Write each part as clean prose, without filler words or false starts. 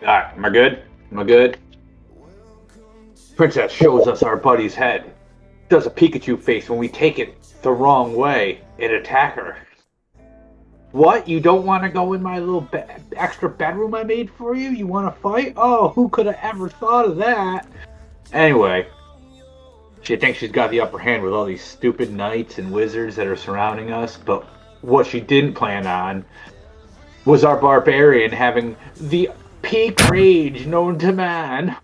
Alright, am I good? Am I good? Princess shows us our buddy's head. Does a Pikachu face when we take it the wrong way and attack her. What? You don't want to go in my little extra bedroom I made for you? You want to fight? Oh, who could have ever thought of that? Anyway, she thinks she's got the upper hand with all these stupid knights and wizards that are surrounding us, but what she didn't plan on was our barbarian having the peak rage known to man.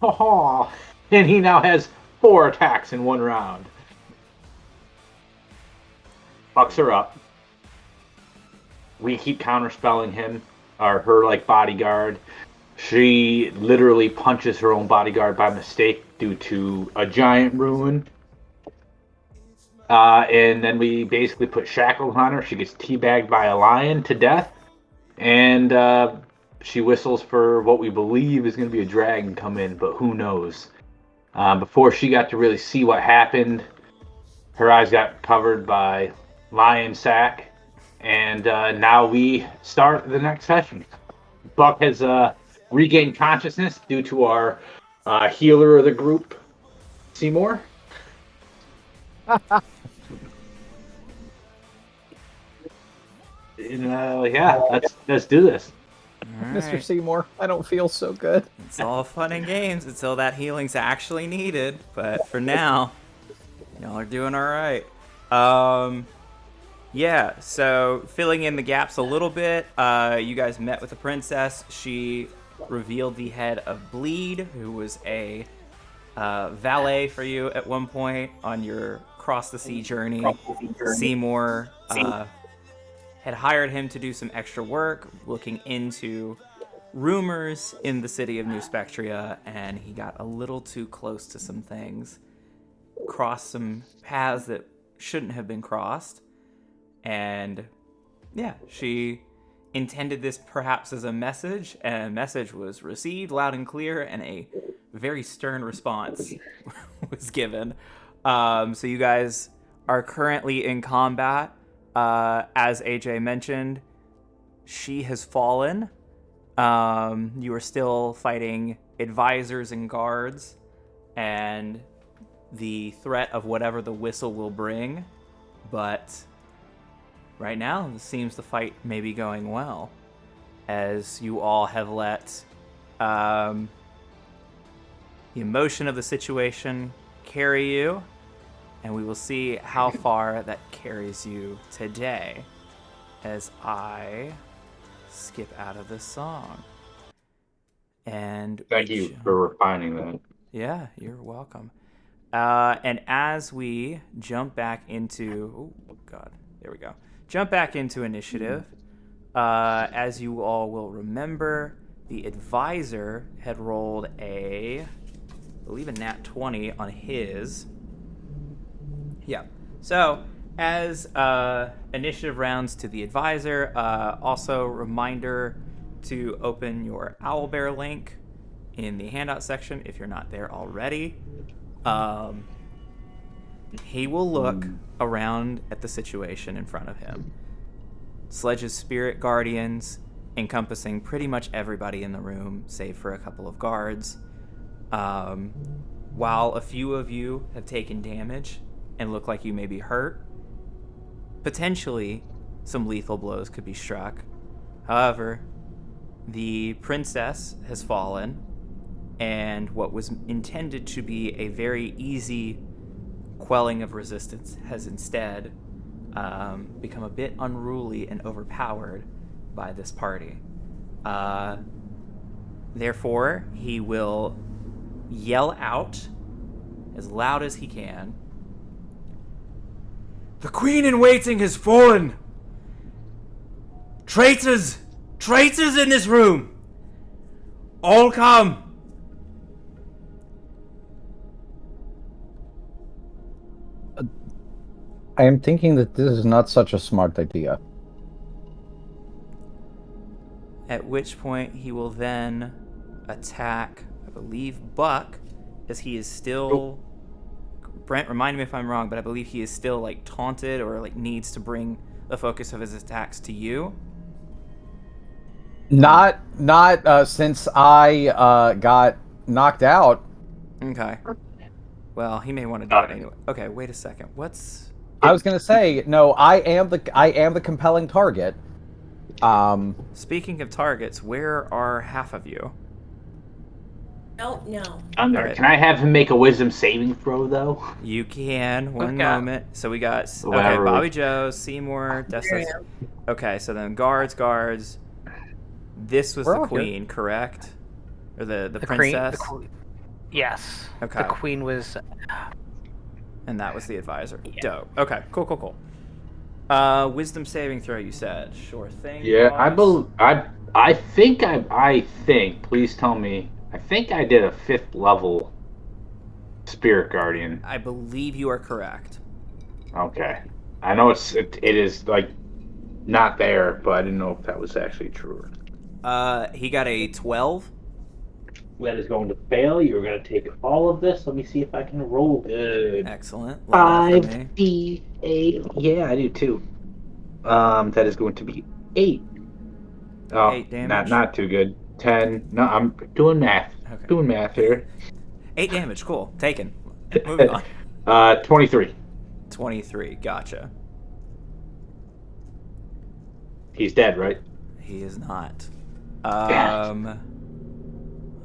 And he now has 4 attacks in 1 round. Fucks her up. We keep counterspelling him, or her like bodyguard. She literally punches her own bodyguard by mistake due to a giant ruin. And then we basically put shackles on her. She gets teabagged by a lion to death. And she whistles for what we believe is going to be a dragon come in, but who knows. Before she got to really see what happened, her eyes got covered by lion sack. And now we start the next session. Buck has regained consciousness due to our healer of the group, Seymour. Yeah, let's do this. Right. Mr. Seymour, I don't feel so good. It's all fun and games until that healing's actually needed. But for now, y'all are doing all right. Yeah, so filling in the gaps a little bit, you guys met with the princess. She revealed the head of Bleed, who was a valet for you at one point on your cross the sea journey. Seymour had hired him to do some extra work, looking into rumors in the city of New Spectria, and he got a little too close to some things, crossed some paths that shouldn't have been crossed. And yeah, she intended this perhaps as a message, and a message was received loud and clear, and a very stern response was given. So you guys are currently in combat. As AJ mentioned, she has fallen. You are still fighting advisors and guards, and the threat of whatever the whistle will bring, but right now, it seems the fight may be going well, as you all have let the emotion of the situation carry you, and we will see how far that carries you today as I skip out of this song. And Thank you for refining that. yeah, you're welcome. And as we jump back into... Oh, God. There we go. Jump back into initiative. As you all will remember, the advisor had rolled I believe a nat 20 on his. Yeah. So, as initiative rounds to the advisor, also reminder to open your Owlbear link in the handout section if you're not there already. He will look around at the situation in front of him. Sledge's spirit guardians, encompassing pretty much everybody in the room, save for a couple of guards. While a few of you have taken damage and look like you may be hurt, potentially some lethal blows could be struck. However, the princess has fallen, and what was intended to be a very easy quelling of resistance has instead become a bit unruly and overpowered by this party. Therefore, he will yell out as loud as he can, "The Queen in Waiting has fallen! Traitors! Traitors in this room! All come!" I am thinking that this is not such a smart idea. At which point he will then attack, I believe, Buck, as he is still... Brent, remind me if I'm wrong, but I believe he is still, like, taunted or, like, needs to bring the focus of his attacks to you. Not since I got knocked out. Okay. Well, he may want to do it anyway. Okay, wait a second. What's... I was gonna say no. I am the compelling target. Speaking of targets, where are half of you? Don't know. I'm there. Alright. Can I have him make a wisdom saving throw, though? You can. One Okay. moment. So we got... Okay, Whatever. Bobby Joe, Seymour, Destos. Okay, so then guards. This was We're the all here. queen, correct? Or the The princess? Yes. Okay. The queen was. And that was the advisor. Dope. Okay, cool. Wisdom saving throw, you said. Sure thing. Yeah, boss. I think. Please tell me. I think I did a 5th level spirit guardian. I believe you are correct. Okay. I know it is like not there, but I didn't know if that was actually true. He got a 12. That is going to fail. You're going to take all of this. Let me see if I can roll good. Excellent. Love that for me. 5d8. Yeah, I do too. That is going to be 8. Oh, 8 damage. not too good. 10. No, I'm doing math. Okay. Doing math here. 8 damage. Cool. Taken. Moving on. 23. 23. Gotcha. He's dead, right? He is not.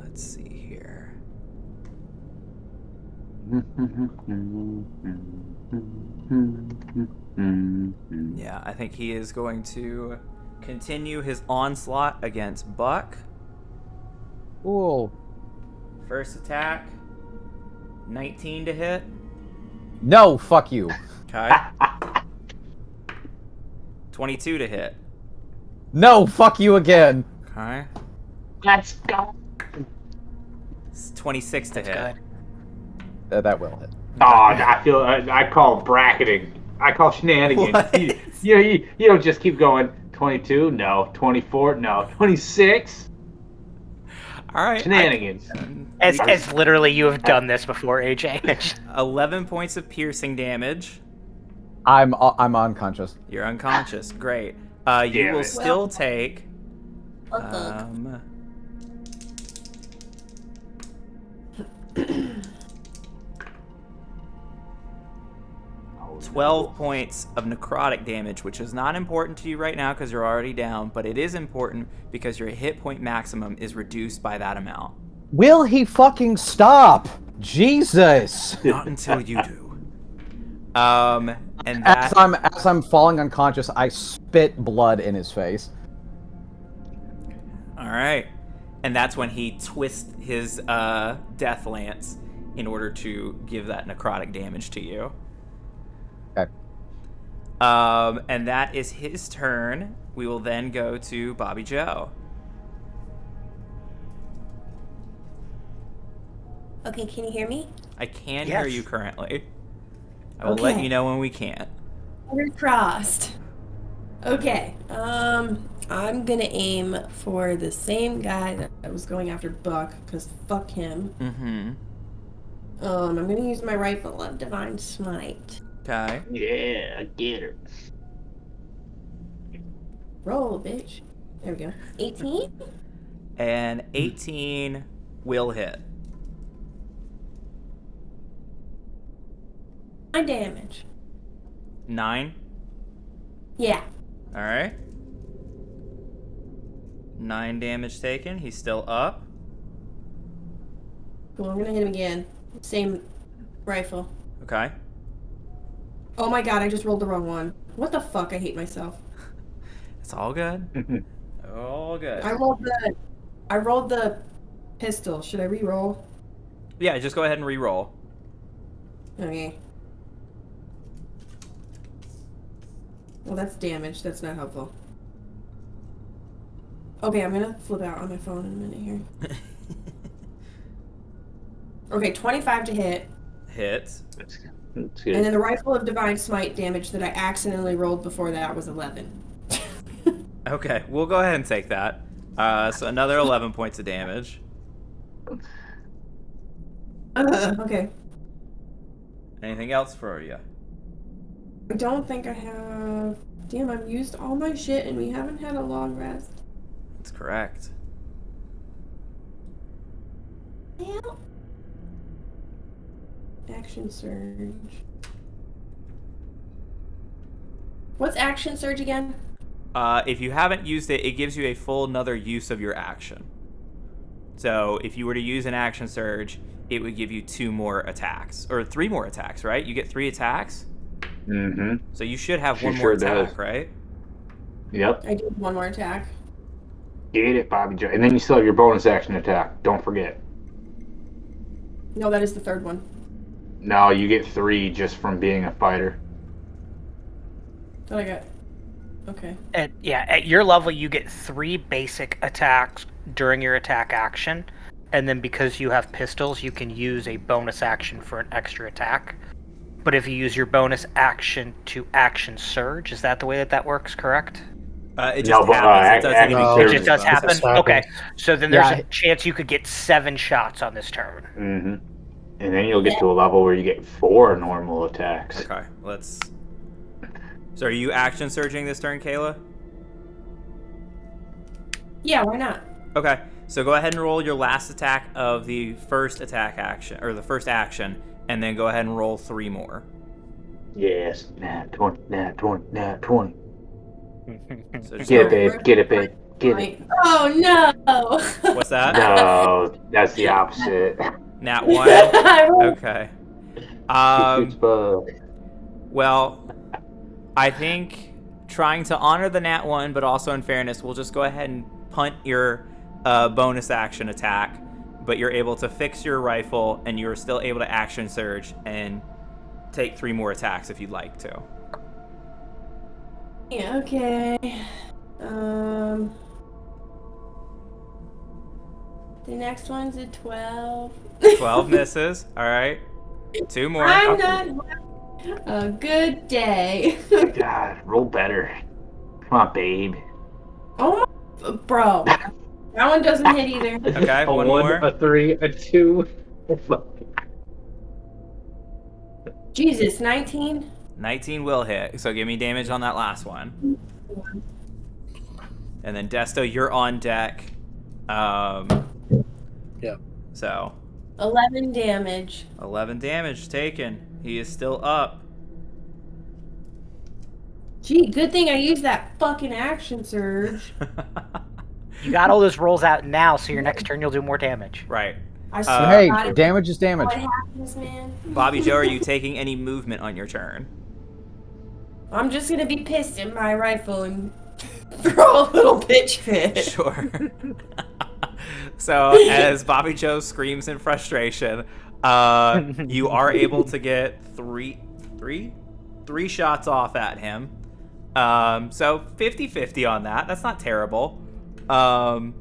Let's see here. Yeah, I think he is going to continue his onslaught against Buck. Ooh. First attack, 19 to hit. No, fuck you. Okay. 22 to hit. No, fuck you again. Okay. Let's go. It's 26 to hit. Good. That will hit. Oh, I call bracketing. I call shenanigans. What? You don't just keep going. 22? No. 24? No. 26? All right. Shenanigans. As literally you have done this before, AJ. 11 points of piercing damage. I'm unconscious. You're unconscious. Great. You Damn will it. still take. What the? 12 points of necrotic damage, which is not important to you right now because you're already down, but it is important because your hit point maximum is reduced by that amount. Will he fucking stop? Jesus. Not until you do. And that... As I'm falling unconscious, I spit blood in his face. All right. And that's when he twists his death lance in order to give that necrotic damage to you. Okay. And that is his turn. We will then go to Bobby Joe. Okay, can you hear me? I can Yes. hear you currently. I will let Okay. you know when we can't. Fingers crossed. Okay, I'm gonna aim for the same guy that was going after Buck, because fuck him. Mm-hmm. I'm gonna use my rifle of Divine Smite. Okay. Yeah, get her. Roll, bitch. There we go. 18? And 18 will hit. 9 damage. 9. Yeah. All right. 9 damage taken. He's still up. Cool, I'm gonna hit him again. Same rifle. Okay. Oh my god, I just rolled the wrong one. What the fuck? I hate myself. It's all good. All good. I rolled the pistol. Should I re-roll? Yeah, just go ahead and re-roll. Okay. Well, that's damage. That's not helpful. Okay, I'm gonna flip out on my phone in a minute here. Okay, 25 to hit. Hits. That's And good. then the Rifle of Divine Smite damage that I accidentally rolled before that was 11. Okay, we'll go ahead and take that. So another 11 points of damage. Okay. Anything else for you? I don't think I have... Damn, I've used all my shit and we haven't had a long rest. That's correct. Well, action surge. What's action surge again? If you haven't used it, it gives you a full another use of your action. So if you were to use an action surge, it would give you 2 more attacks. Or 3 more attacks, right? You get 3 attacks? Mm-hmm. So you should have She one more sure attack, does. right? Yep. I did one more attack. Get it, Bobby Joe. And then you still have your bonus action attack. Don't forget. No, that is the third one. No, you get 3 just from being a fighter. What I got? Okay. At your level, you get 3 basic attacks during your attack action, and then because you have pistols, you can use a bonus action for an extra attack. But if you use your bonus action to action surge, is that the way that works, correct? It just No, but, happens. It doesn't action give you surge It is just does fine. happen? Just happens. Okay, so then there's Yeah. a chance you could get 7 shots on this turn. Mm-hmm. And then you'll get to a level where you get 4 normal attacks. Okay, let's... So are you action surging this turn, Kayla? Yeah, why not? Okay, so go ahead and roll your last attack of the first attack action, or the first action, and then go ahead and roll 3 more. Yes. Nat 20, nat 20, nat 20. So just Get it, roll- babe. Get it, babe. Get it. Oh no! What's that? No, that's the opposite. Nat 1? I rolled- Okay. It's bug. Well, I think trying to honor the nat 1, but also in fairness, we'll just go ahead and punt your bonus action attack, but you're able to fix your rifle, and you're still able to action surge and take 3 more attacks if you'd like to. Yeah, okay. The next one's a 12. 12 misses. All right. 2 more. I'm not having a good day. God, roll better. Come on, babe. Oh my, bro. That one doesn't hit either. Okay, A one 1, more. a 3, a 2. Jesus, 19? 19 will hit, so give me damage on that last one. And then Desto, you're on deck. Yeah. So 11 damage. 11 damage taken. He is still up. Gee, good thing I used that fucking action surge. You got all those rolls out now, so your next turn you'll do more damage. Right. I swear Hey, to God, damage is damage. what happens, man? Bobby Joe, are you taking any movement on your turn? I'm just gonna be pissed at my rifle and throw a little bitch fit. Sure. So as Bobby Joe screams in frustration, you are able to get three shots off at him. So 50-50 on that. That's not terrible. And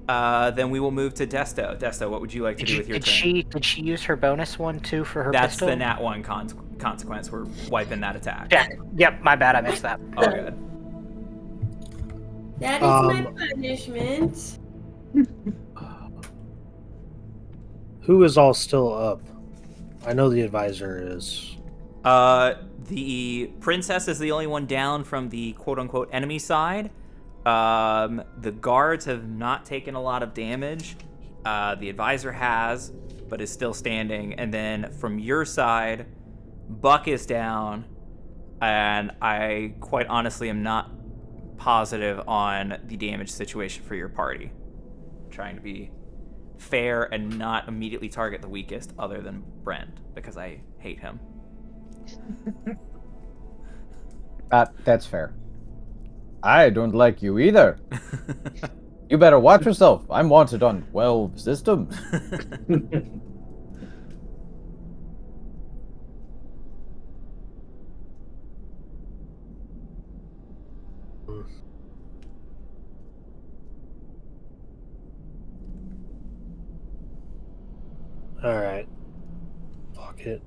then we will move to Desto. Desto, what would you like to do with your turn? Did she use her bonus one too for her That's pistol? the nat 1 consequence. We're wiping that attack. Yeah. Yep, my bad, I missed that. All good. That is my punishment. Who is all still up? I know the advisor is. The princess is the only one down from the quote-unquote enemy side. The guards have not taken a lot of damage. The advisor has, but is still standing. And then from your side, Buck is down, and I quite honestly am not positive on the damage situation for your party. I'm trying to be fair and not immediately target the weakest other than Brent, because I hate him. That's fair. I don't like you either. You better watch yourself. I'm wanted on 12 systems. Alright. Fuck it.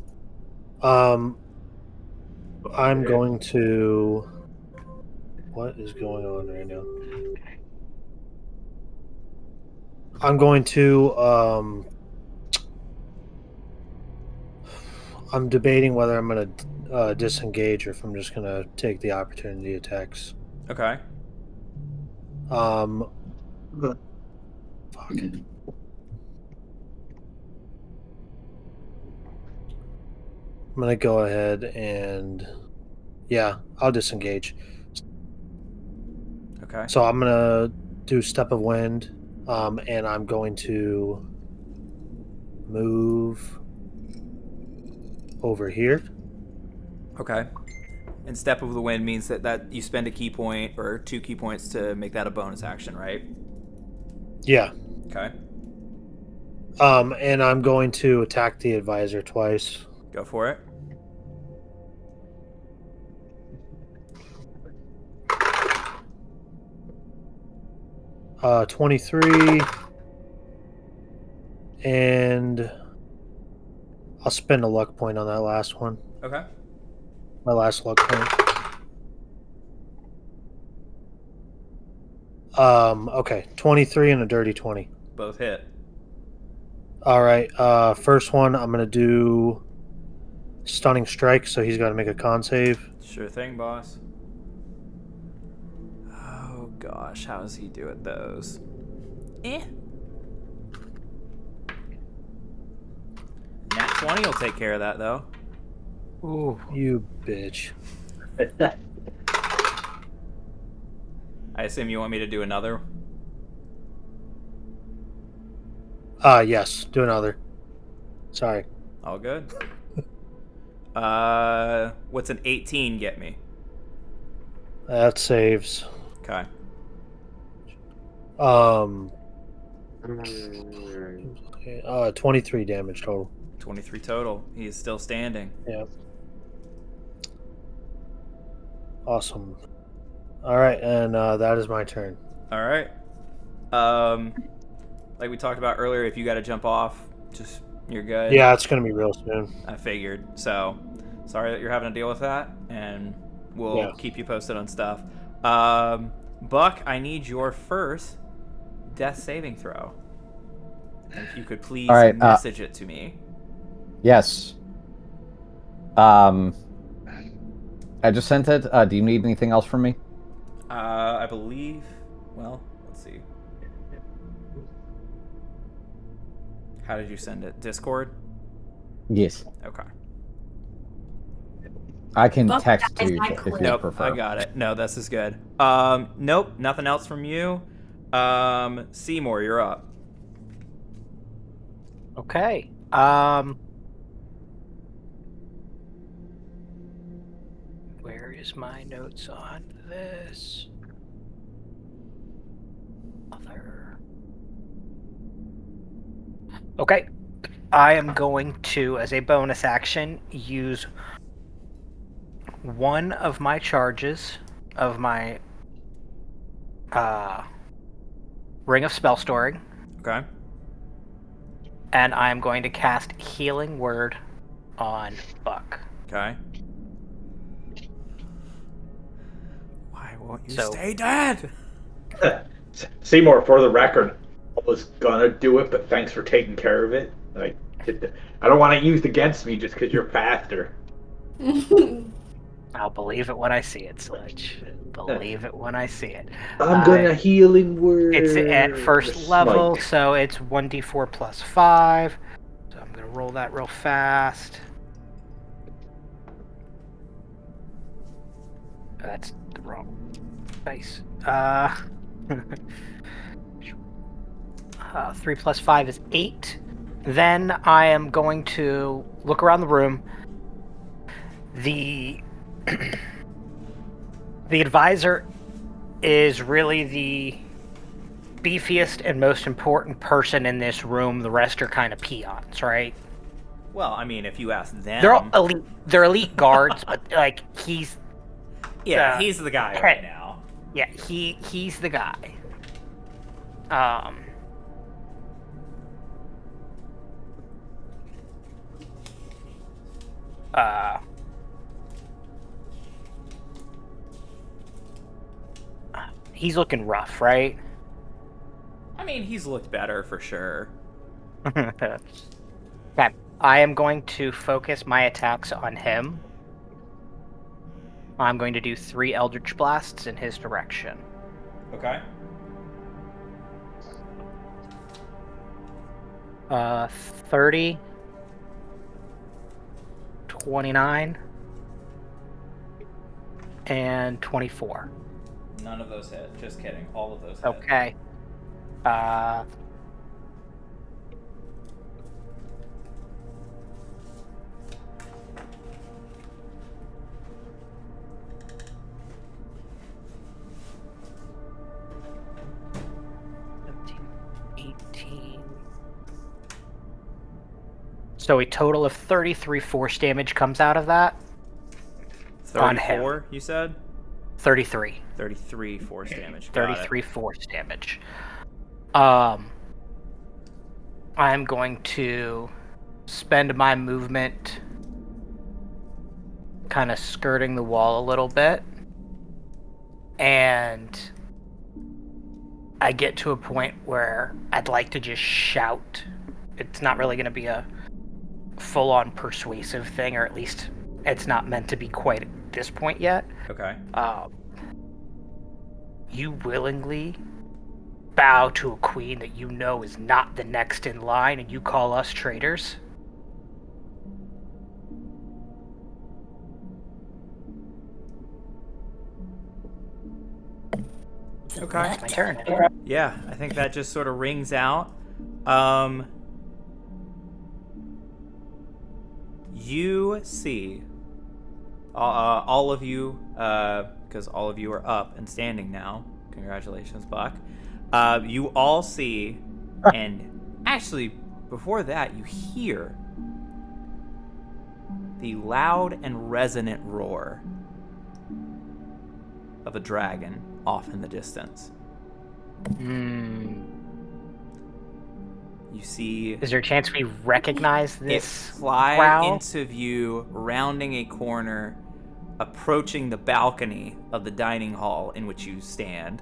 I'm going to... What is going on right now? I'm going to, I'm debating whether I'm going to disengage or if I'm just going to take the opportunity attacks. Okay. Fuck. I'm gonna go ahead and I'll disengage. Okay. So I'm gonna do Step of Wind, and I'm going to move over here. Okay. And Step of the Wind means that you spend a key point or 2 key points to make that a bonus action, right? Yeah. Okay. And I'm going to attack the advisor twice. Go for it. Uh, 23, and I'll spend a luck point on that last one. Okay. My last luck point. Okay, 23 and a dirty 20. Both hit. All right. First one, I'm gonna do stunning strike, so he's got to make a con save. Sure thing, boss. Oh gosh, how does he do at those? Nat 20 will take care of that, though. Ooh, you bitch. I assume you want me to do another? Yes. Do another. Sorry. All good. What's an 18 get me? That saves. Okay. 23 damage total. 23 total. He is still standing. Yeah. Awesome. All right, and that is my turn. All right. Like we talked about earlier, if you got to jump off, just you're good. Yeah, it's gonna be real soon. I figured. So, sorry that you're having to deal with that, and we'll keep you posted on stuff. Buck, I need your first death saving throw. If you could please message it to me. Yes. I just sent it. Do you need anything else from me? I believe. Well, let's see. How did you send it? Discord? Yes. Okay. I can Fuck text that, to you I if you click. Nope, prefer. I got it. No, this is good. Nope, nothing else from you. Seymour, you're up. Okay. Where is my notes on this? Other. Okay. I am going to, as a bonus action, use one of my charges of my Ring of Spell Storing, Okay. and I'm going to cast Healing Word on Buck. Okay. Why won't you So- stay dead? Seymour, for the record, I was gonna do it, but thanks for taking care of it. Like, I don't want it used against me just because you're faster. I'll believe it when I see it, Sledge. Believe it when I see it. I'm gonna healing word. It's at first level, Smite. so it's 1d4 plus 5. So I'm going to roll that real fast. That's the wrong dice. 3 plus 5 is 8. Then I am going to look around the room. The advisor is really the beefiest and most important person in this room. The rest are kind of peons, right? Well, I mean, if you ask them, They're all elite. They're elite guards, but like he's he's the guy right now. Yeah, he's the guy. He's looking rough, right? I mean, he's looked better for sure. Okay. I am going to focus my attacks on him. I'm going to do 3 Eldritch Blasts in his direction. Okay. 30, 29, and 24. None of those hit. Just kidding. All of those hit. Okay. So a total of 33 force damage comes out of that. On him. 34, you said? 33. 33 force damage. Got 33 it. force damage. I'm going to spend my movement kind of skirting the wall a little bit. And I get to a point where I'd like to just shout. It's not really going to be a full-on persuasive thing, or at least it's not meant to be quite at this point yet. Okay. You willingly bow to a queen that you know is not the next in line, and you call us traitors? Okay. It's my turn. Yeah, I think that just sort of rings out. You see all of you, because all of you are up and standing now. Congratulations, Buck. You all see, and actually, before that, you hear the loud and resonant roar of a dragon off in the distance. You see Is there a chance we recognize it this fly growl? into view, rounding a corner, approaching the balcony of the dining hall in which you stand.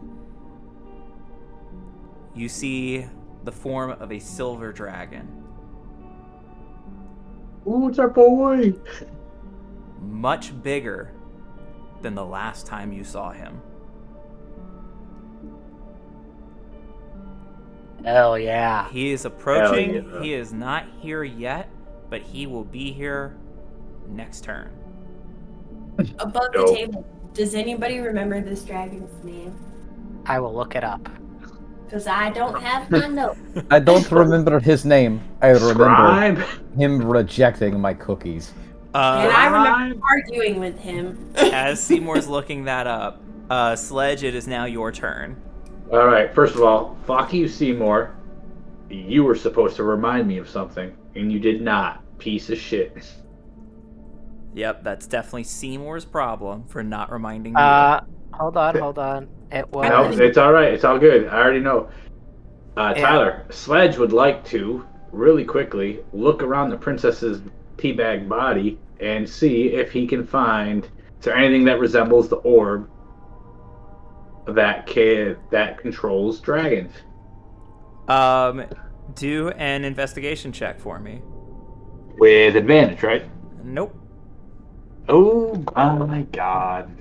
You see the form of a silver dragon, Ooh, it's our boy. much bigger than the last time you saw him. Hell yeah. He is approaching. Hell yeah. He is not here yet, but he will be here next turn. Above the Dope. table, does anybody remember this dragon's name? I will look it up. Because I don't have my note. I don't remember his name. I remember Scribe. him rejecting my cookies. And I remember arguing with him. As Seymour's looking that up, Sledge, it is now your turn. All right. First of all, fuck you, Seymour. You were supposed to remind me of something, and you did not. Piece of shit. Yep, that's definitely Seymour's problem for not reminding you. Hold on. It was... No, it's all right. It's all good. I already know. Tyler, Sledge would like to really quickly look around the princess's teabag body and see if he can find is there anything that resembles the orb that controls dragons. Do an investigation check for me. With advantage, right? Nope. Oh my god.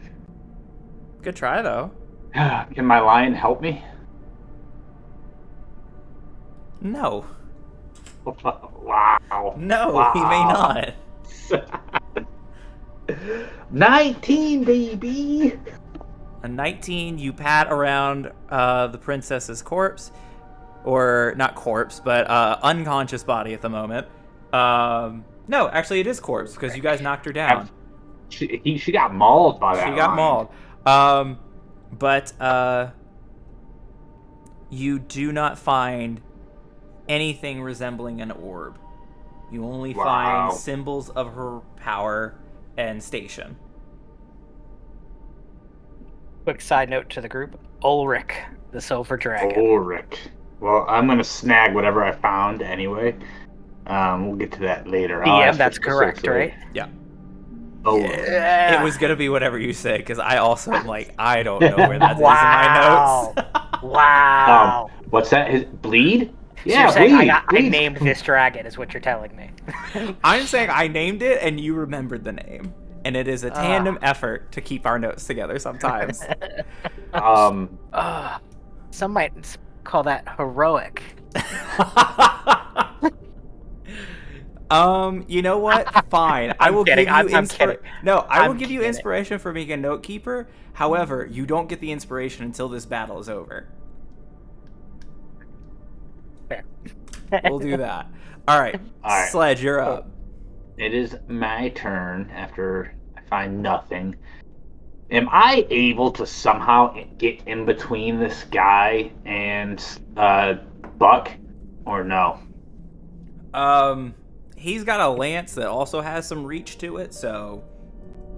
Good try, though. Can my lion help me? No. Wow. No, Wow. he may not. 19, baby. A 19, you pat around the princess's corpse. Or, not corpse, but unconscious body at the moment. No, actually it is corpse, because you guys knocked her down. She got mauled by that She got lion. mauled. But you do not find anything resembling an orb. You only Wow. find symbols of her power and station. Quick side note to the group. Ulrich, the silver dragon. Ulrich. Well, I'm going to snag whatever I found anyway. We'll get to that later. I'll Yeah, ask that's for correct, specifics later. right? Yeah. Ulrich. It was going to be whatever you say, because I also am like, I don't know where that is Wow. in my notes. Wow. What's that? His bleed? So Yeah, you're saying bleed. I bleed. named this dragon, is what you're telling me. I'm saying I named it and you remembered the name. And it is a tandem effort to keep our notes together sometimes. Some might call that heroic. You know what? Fine. I I'm will kidding. give you I'm kidding. No, I will I'm give you kidding. inspiration for being a note keeper. However, you don't get the inspiration until this battle is over. Fair. We'll do that. All right, All right. Sledge, you're up. It is my turn after I find nothing. Am I able to somehow get in between this guy and Buck, or no? He's got a lance that also has some reach to it, so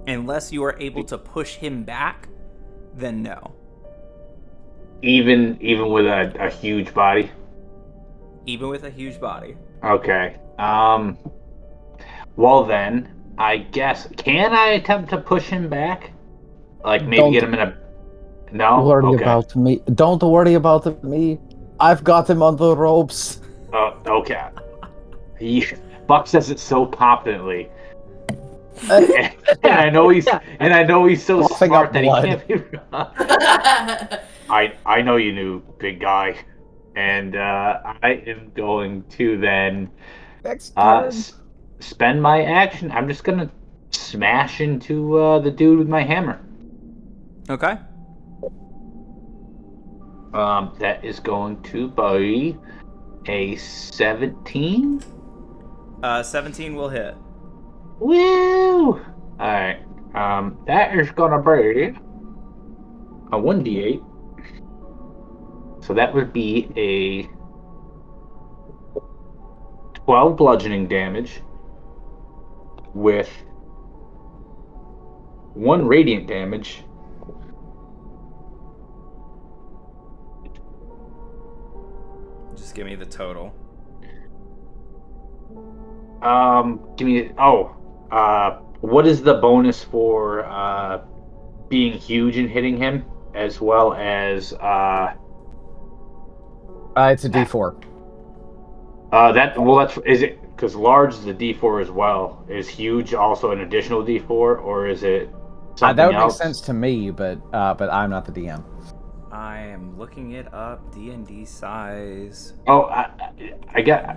unless you are able to push him back, then no. Even with a huge body. Even with a huge body. Okay. Well then, I guess can I attempt to push him back? Like maybe Don't get him in a. No. worry Okay. about me. Don't worry about me. I've got him on the ropes. Okay. Buck says it so confidently. Uh, and I know he's so Coughing smart up that he blood. can't be wrong. I know you knew, big guy, and I am going to then Next turn. spend my action. I'm just gonna smash into the dude with my hammer. Okay. That is going to be a 17. 17 will hit. Woo! All right. That is gonna be a 1d8. So that would be a 12 bludgeoning damage with 1 radiant damage. Just give me the total. Give me. What is the bonus for being huge and hitting him, as well as It's a D4. that's is it because large is a D4 as well. Is huge also an additional D4, or is it something That would else? make sense to me, but I'm not the DM. I am looking it up. D&D size. Oh, I got.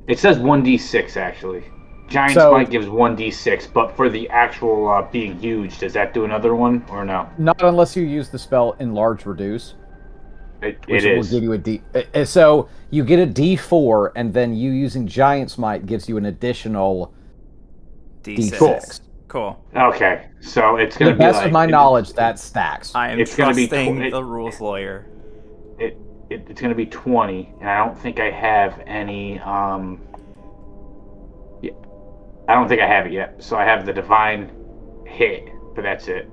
It says 1d6 actually. Giant So- Smite gives 1d6, but for the actual being huge, does that do another one or no? Not unless you use the spell Enlarge Reduce, It which will is. give you a D. So you get a D4, and then you using Giant Smite gives you an additional D6. Cool. Okay, so it's To gonna the be best like of my knowledge, that stacks. I am It's gonna be trusting the rules lawyer. it's gonna be 20, and I don't think I have any. Yeah, I don't think I have it yet. So I have the divine hit, but that's it.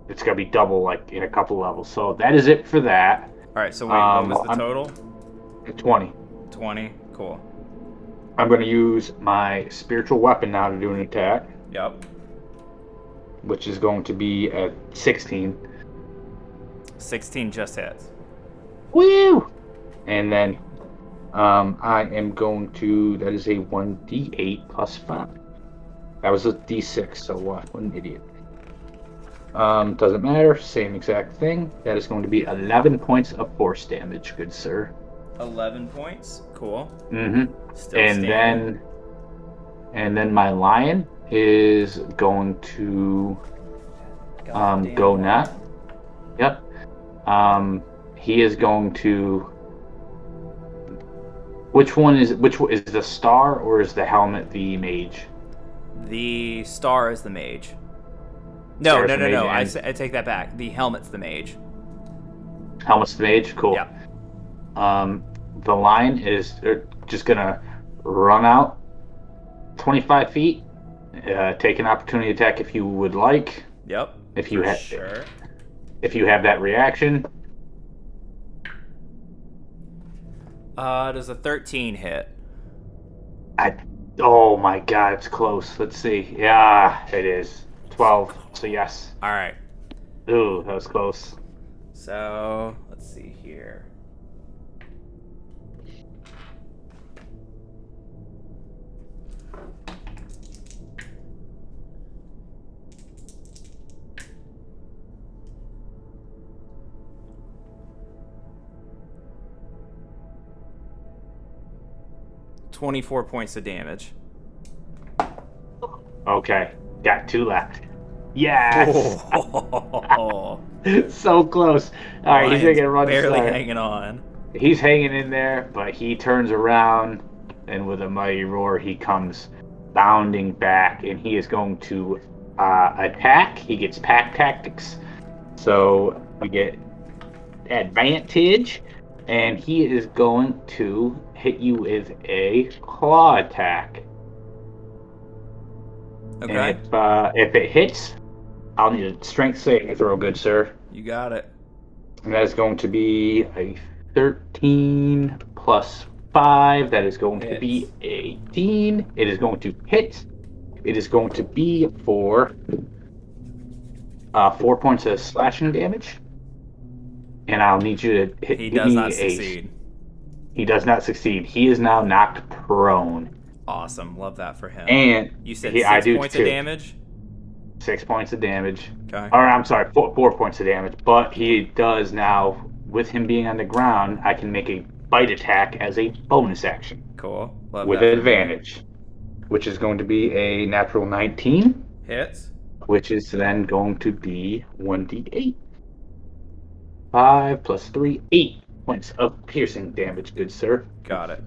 It's gonna be double, like in a couple levels. So that is it for that. All right, so wait, what was the I'm- total? 20. 20. Cool. I'm gonna use my spiritual weapon now to do an attack, Yep. which is going to be at 16. 16 just hits. Woo! And then I am going to. That is a 1d8 plus 5. That was a d6, so what? What an idiot. Doesn't matter. Same exact thing. That is going to be 11 points of force damage, good sir. 11 points. Cool. Mm-hmm. Still And standing. then my lion is going to Goddamn go lion. now. Yep. He is going to. Which is the star or is the helmet the mage? The star is the mage. No, Star's no, the no, no. mage I take that back. The helmet's the mage. Helmet's the mage. Cool. Yeah. The lion is just gonna run out 25 feet. Take an opportunity attack if you would like. Yep. If you for have sure. if you have that reaction. Does a 13 hit? Oh my god, it's close. Let's see. Yeah, it is 12. So yes. All right. Ooh, that was close. So let's see here. 24 points of damage. Okay, got 2 left. Yes! Oh, So close. All right, he's Lion's gonna run. barely Sorry. hanging on. He's hanging in there, but he turns around, and with a mighty roar, he comes bounding back, and he is going to attack. He gets pack tactics, so we get advantage, and he is going to hit you with a claw attack. Okay. And if it hits, I'll need a strength saving throw, good sir. You got it. And that is going to be a 13 plus 5. That is going to be 18. It is going to hit. It is going to be for 4 points of slashing damage. And I'll need you to hit He does not me succeed. He does not succeed. He is now knocked prone. Awesome. Love that for him. And You said I 6 do points too. of damage? 6 points of damage. Okay. Or I'm sorry, 4 points of damage. But he does now, with him being on the ground, I can make a bite attack as a bonus action Cool. Love with that for advantage, which is going to be a natural 19, me. Hits. which is then going to be 1d8. 5 plus 3, 8 points of piercing damage, good sir. Got it.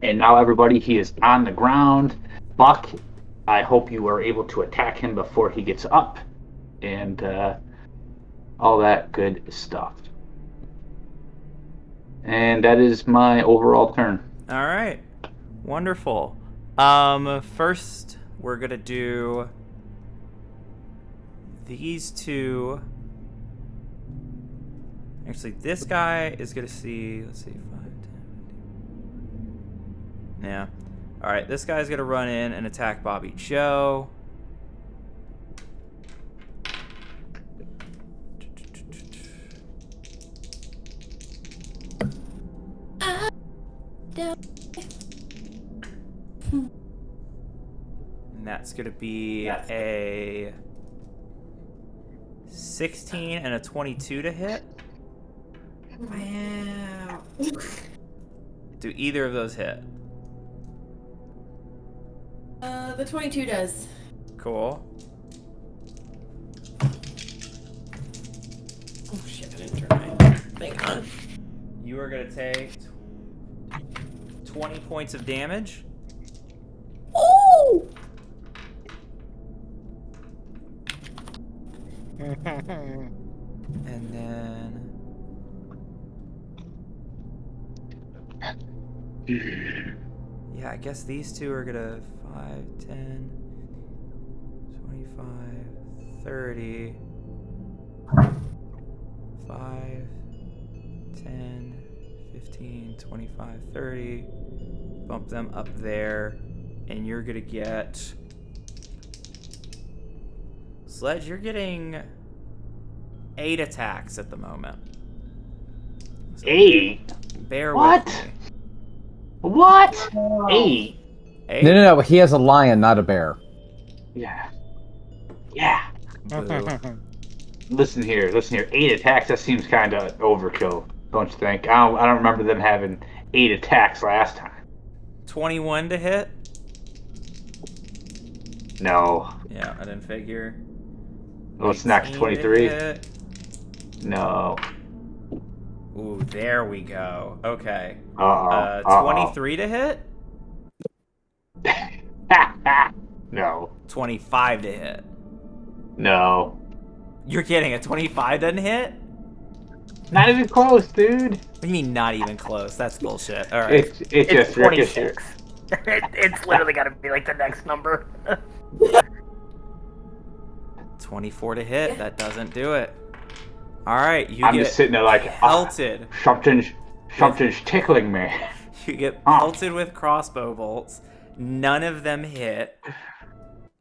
And now everybody, he is on the ground. Buck, I hope you are able to attack him before he gets up. And all that good stuff. And that is my overall turn. All right. Wonderful. First, we're going to do these two. Actually, this guy is going to see, let's see, 5, 10, 15. Yeah. All right, this guy's going to run in and attack Bobby Joe. And that's going to be a 16 and a 22 to hit. Wow. Do either of those hit? The 22 does. Cool. Oh shit, I didn't turn my thing on. You are going to take 20 points of damage. Oh! And then... Yeah, I guess these two are gonna 5, 10, 25, 30, 5, 10, 15, 25, 30. Bump them up there, and you're gonna get... Sledge, you're getting 8 attacks at the moment. So 8? Bear What? with me. What? 8? 8? No. He has a lion, not a bear. Yeah. Yeah. Boo. Listen here. 8 attacks, that seems kind of overkill, don't you think? I don't remember them having 8 attacks last time. 21 to hit? No. Yeah, I didn't figure. Let's knock 18 to 23. hit. No. Ooh, there we go. Okay. 23 to hit? No. 25 to hit. No. You're kidding, a 25 doesn't hit? Not even close, dude. What do you mean not even close? That's bullshit. Alright. It's It's just 26. It's literally got to be like the next number. 24 to hit, that doesn't do it. Alright, you I'm get just sitting there like, pelted. something's tickling me. You get pelted with crossbow bolts. None of them hit.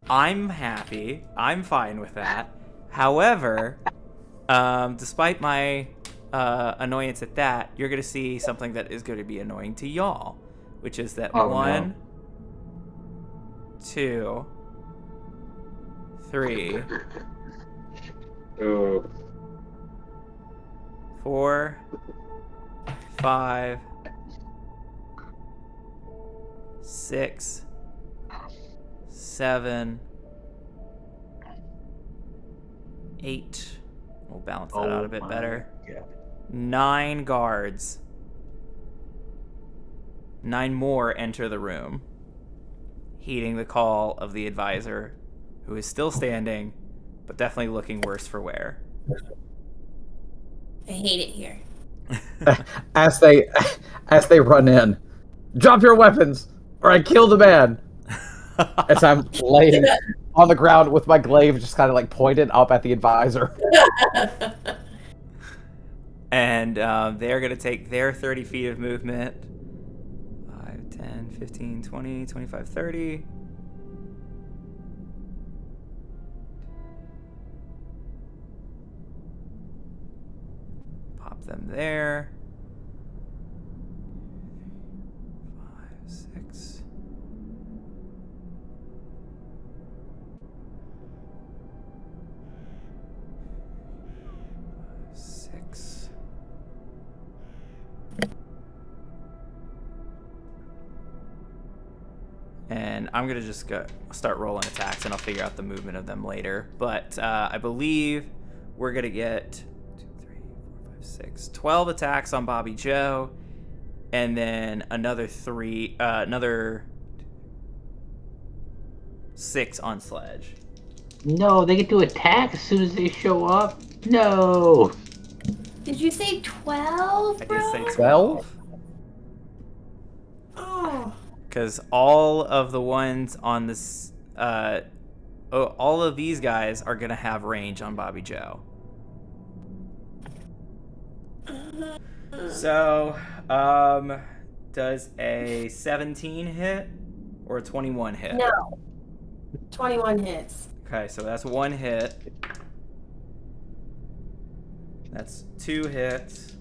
I'm happy. I'm fine with that. However, despite my annoyance at that, you're going to see something that is going to be annoying to y'all, which is that Oh, 1, 2, 3, Ooh. 4, 5, 6, 7, 8. We'll balance that out a bit better. 9 guards. 9 more enter the room, heeding the call of the advisor, who is still standing, but definitely looking worse for wear. I hate it here. As they run in, drop your weapons, or I kill the man. As I'm laying on the ground with my glaive just kind of like pointed up at the advisor. And they're going to take their 30 feet of movement. 5, 10, 15, 20, 25, 30. Pop them there. 5, 6. 6. And I'm gonna just start rolling attacks, and I'll figure out the movement of them later. But I believe we're gonna get 2, 3, 4, 5, 6, 12 attacks on Bobby Joe, and then another 6 on Sledge. No, they get to attack as soon as they show up. No. Did you say 12, I bro? did say 12? Oh. Because all of the ones on this, all of these guys are gonna have range on Bobby Joe. So, does a 17 hit or a 21 hit? No. 21 hits. Okay, so that's 1 hit. That's 2 hits.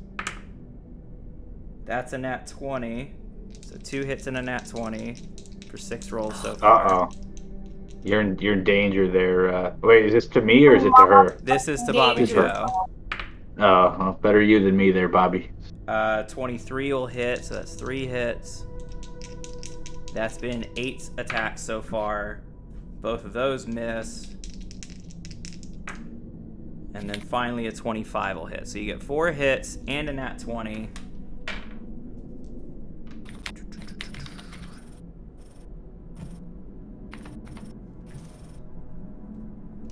That's a nat 20. So 2 hits and a nat 20 for 6 rolls so far. You're in danger there. Wait, is this to me or is it to her? This is to Bobby Joe. Oh, well, better you than me there, Bobby. 23 will hit, so that's 3 hits. That's been 8 attacks so far. Both of those miss. And then finally a 25 will hit. So you get 4 hits and a nat 20.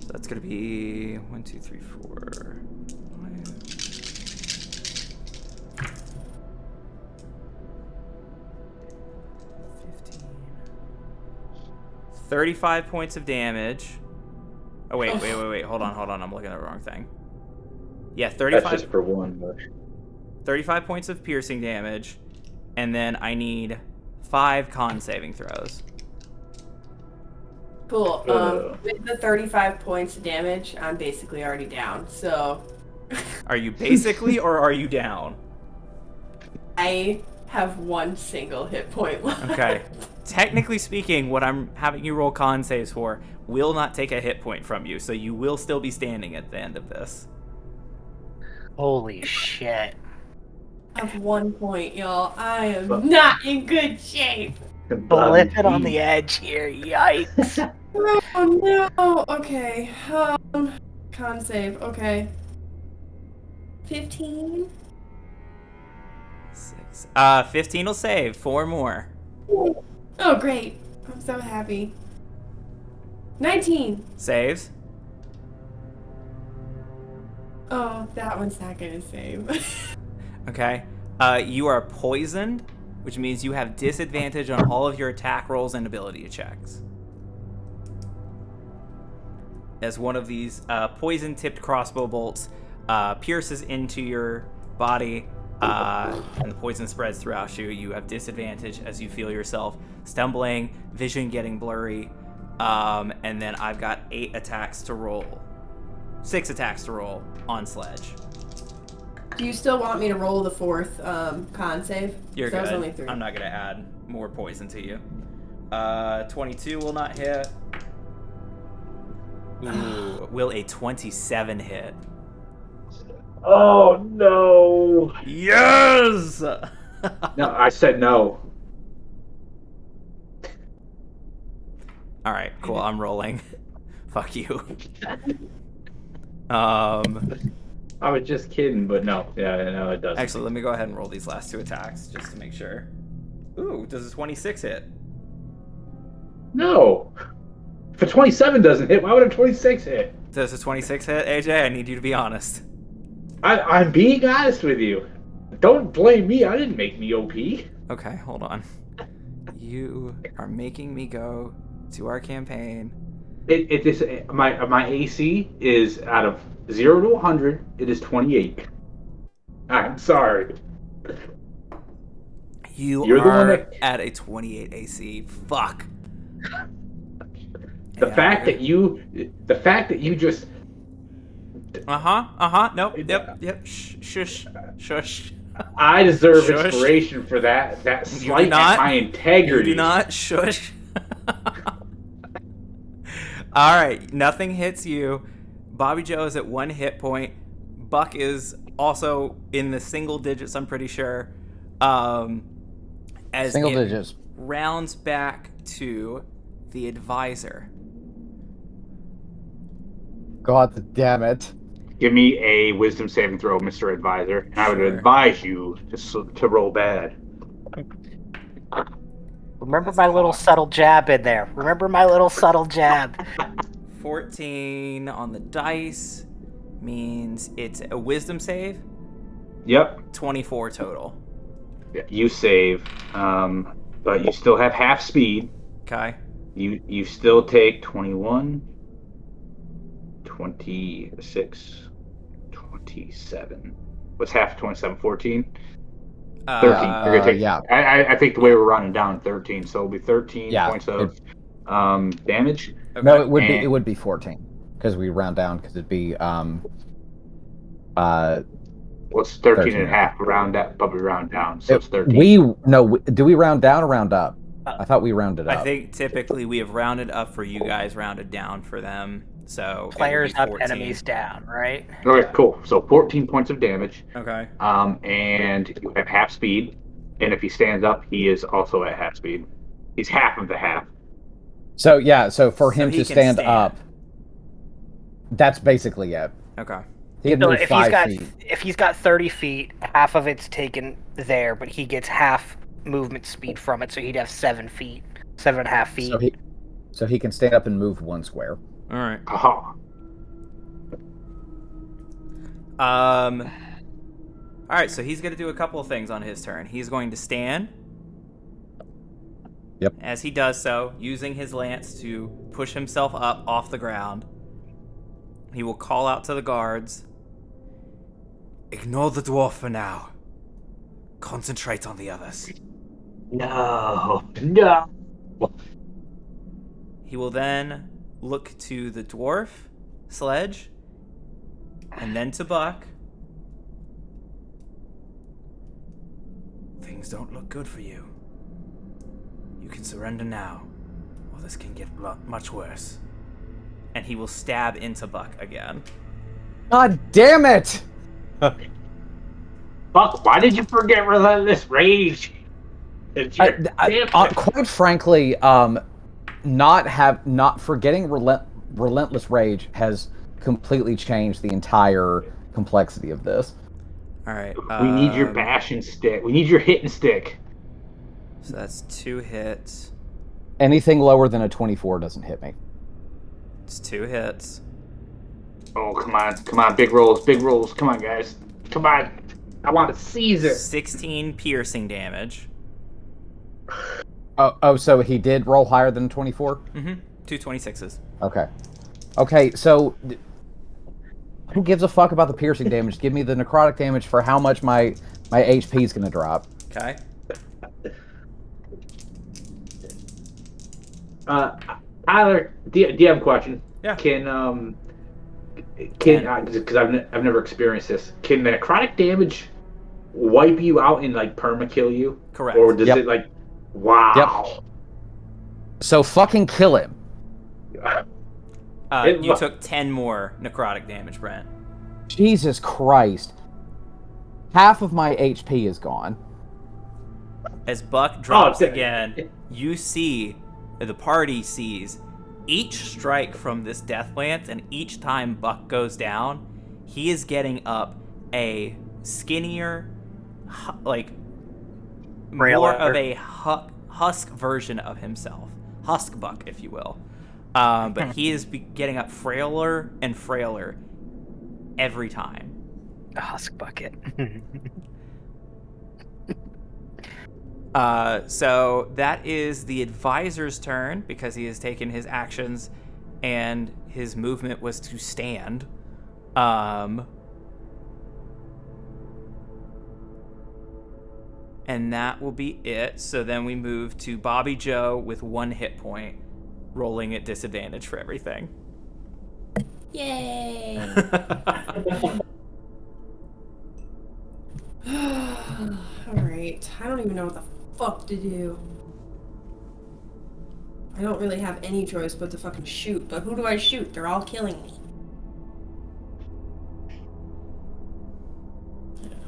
So that's going to be 1, 2, 3, 4, 5. 35 points of damage. Oh, wait. Hold on. I'm looking at the wrong thing. Yeah, 35. That's just for one. 35 points of piercing damage. And then I need 5 con saving throws. Cool. With the 35 points of damage, I'm basically already down. So Are you basically or are you down? I have 1 single hit point left. Okay. Technically speaking, what I'm having you roll con saves for will not take a hit point from you, so you will still be standing at the end of this. Holy shit. I have 1 point, y'all. I am not in good shape. Blip it on the edge here. Yikes. Oh no. Okay. Con save. Okay. 15. 6. 15 will save. 4 more. Oh great. I'm so happy. 19. Saves. Oh, that one's not gonna save. Okay. You are poisoned, which means you have disadvantage on all of your attack rolls and ability checks. As one of these poison-tipped crossbow bolts pierces into your body, and the poison spreads throughout you, you have disadvantage as you feel yourself stumbling, vision getting blurry, and then I've got 8 attacks to roll. 6 attacks to roll on Sledge. Do you still want me to roll the 4th con save? You're That was good. only 3. I'm not going to add more poison to you. 22 will not hit. Ooh, will a 27 hit? Oh no! Yes! No, I said no. All right, cool. I'm rolling. Fuck you. I was just kidding, but no. Yeah, no, it doesn't. Actually, let me go ahead and roll these last 2 attacks just to make sure. Ooh, does a 26 hit? No. If a 27 doesn't hit, why would a 26 hit? Does a 26 hit, AJ? I need you to be honest. I'm being honest with you. Don't blame me. I didn't make me OP. Okay, hold on. You are making me go to our campaign. My AC is out of 0 to 100. It is 28. I'm sorry. You're the one at a 28 AC. Fuck. The fact that you just Nope. Yep. Shush. I deserve Shush. inspiration for that You slight do not. at my integrity. You do not. Shush. All right. Nothing hits you. Bobby Joe is at 1 hit point. Buck is also in the single digits, I'm pretty sure. As Single it digits. rounds back to the advisor. God damn it. Give me a wisdom saving throw, Mr. Advisor, and I would Sure. advise you to roll bad. Remember my little subtle jab in there. Remember my little subtle jab. 14 on the dice means it's a wisdom save. Yep, 24 total. you save, but you still have half speed. Okay. You still take 21, 26, 27. What's half of 27? 14? 13. You're gonna take, yeah. I think the way we're running down 13, so it'll be 13 Yeah, points of damage. Okay. No, it would be 14 because we round down because it'd be Well, it's 13 13 and a half. But we round down, so it's 13. Do we round down or round up? I thought we rounded up. I think typically we have rounded up for you guys, rounded down for them. So it would Players be up, 14. enemies down, right? Okay, cool. So 14 points of damage. Okay. And you have half speed. And if he stands up, he is also at half speed. He's half of the half. So for So him he to can stand stand. up, that's basically it. Okay. He can So move 5 feet. if he's got 30 feet, half of it's taken there, but he gets half movement speed from it, so he'd have 7 feet, 7.5 feet. So he can stand up and move 1 square. All right. Aha. All right, so he's going to do a couple of things on his turn. He's going to stand. Yep. As he does so, using his lance to push himself up off the ground, he will call out to the guards. Ignore the dwarf for now. Concentrate on the others. No. He will then look to the dwarf, Sledge, and then to Buck. Things don't look good for you. You can surrender now, or this can get much worse. And he will stab into Buck again. God damn it! Buck, why did you forget Relentless Rage? Quite frankly, not forgetting relentless rage has completely changed the entire complexity of this. All right. We need your bash and stick. We need your hit and stick. So that's 2 hits. Anything lower than a 24 doesn't hit me. It's 2 hits. Oh, come on, big rolls, come on, guys, come on, I want to seize it. 16 piercing damage. Oh, so he did roll higher than 24? Mm-hmm. 2 26s. Okay, so who gives a fuck about the piercing damage? Give me the necrotic damage for how much my HP is going to drop. Okay. Tyler, do you have a question? Yeah. Can because I've never experienced this. Can necrotic damage wipe you out and like perma kill you? Correct. Or does Yep. it like? Wow. So fucking kill him. You took 10 more necrotic damage, Brent. Jesus Christ. Half of my HP is gone. As Buck drops it's- again, you see, the party sees each strike from this death lance, and each time Buck goes down, he is getting up a skinnier, like more of a husk version of himself, husk Buck, if you will. But he is getting up frailer and frailer every time. A husk bucket. So that is the advisor's turn because he has taken his actions and his movement was to stand. And that will be it. So then we move to Bobby Joe with 1 hit point, rolling at disadvantage for everything. Yay! Alright. I don't even know what the fuck to do. I don't really have any choice but to fucking shoot. But who do I shoot? They're all killing me.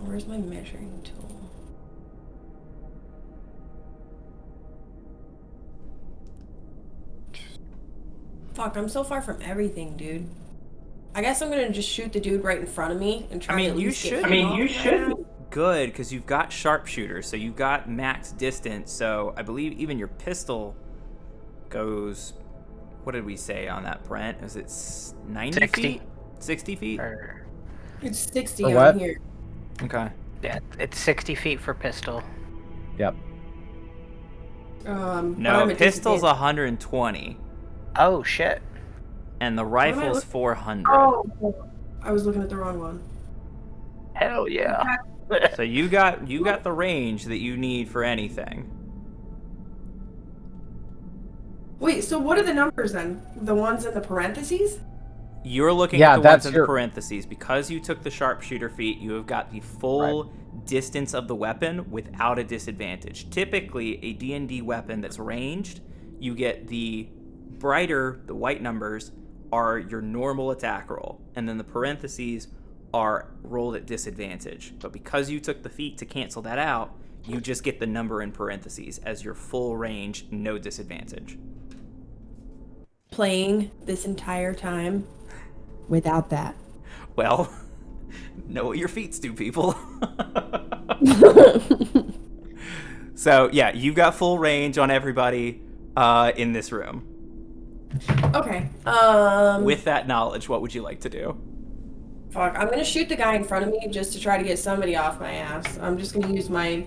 Where's my measuring tool? Fuck, I'm so far from everything, dude. I guess I'm gonna just shoot the dude right in front of me and try to at least get him off. you should. Good, because you've got sharpshooter, so you've got max distance. So I believe even your pistol goes. What did we say on that, Brent? Is it 90 60. feet? 60 feet? It's 60 For on what? here. Okay. Yeah, it's 60 feet for pistol. Yep. But I'm No, at pistol's disadvantage. 120, Oh shit. and the am I rifle's looking- 400. Oh, I was looking at the wrong one. Hell yeah. So you got the range that you need for anything. Wait, so what are the numbers then? The ones in the parentheses? You're looking Yeah, at the ones that's in your- the parentheses. Because you took the sharpshooter feat, you have got the full distance of the weapon without a disadvantage. Typically, a D&D weapon that's ranged, you get the white numbers are your normal attack roll, and then the parentheses are rolled at disadvantage. But because you took the feat to cancel that out, you just get the number in parentheses as your full range, no disadvantage. Playing this entire time without that. Well, know what your feats do, people. So, yeah, you got full range on everybody in this room. Okay. With that knowledge, what would you like to do? Fuck, I'm gonna shoot the guy in front of me just to try to get somebody off my ass. I'm just gonna use my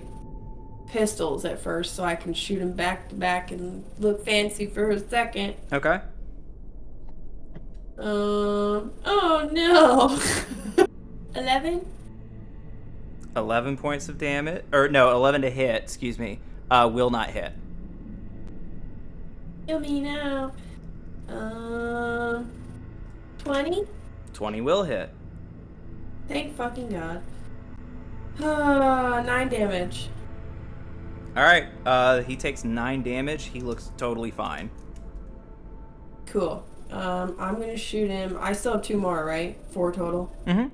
pistols at first so I can shoot him back to back and look fancy for a second. Okay. Oh no. 11? 11 points of damage. Or, no, 11 to hit, excuse me. Will not hit. Kill me now. 20? 20 will hit. Thank fucking God. 9 damage. Alright, he takes 9 damage. He looks totally fine. Cool. I'm gonna shoot him. I still have 2 more, right? 4 total. Mm-hmm.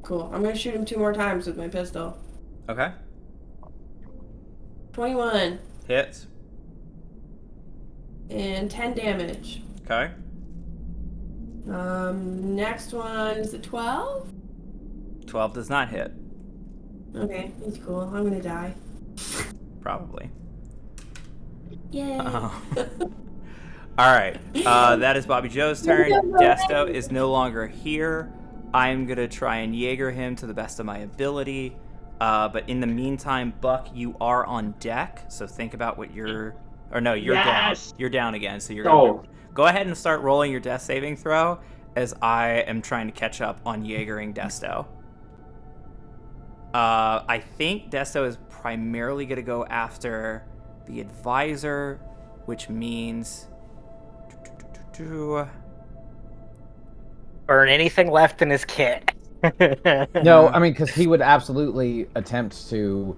Cool. I'm gonna shoot him 2 more times with my pistol. Okay. 21 Hits. and 10 damage. Okay. Next one is a 12. 12 does not hit. Okay, that's cool. I'm gonna die. Probably. Yay. Alright, that is Bobby Joe's turn. Desto is no longer here. I'm going to try and Jaeger him to the best of my ability. But in the meantime, Buck, you are on deck. So think about what you're... Or no, you're down. You're down again. So you're going to go ahead and start rolling your death saving throw as I am trying to catch up on Jaegering Desto. I think Desto is primarily going to go after the advisor, which means... Burn anything left in his kit. No, I mean, because he would absolutely attempt to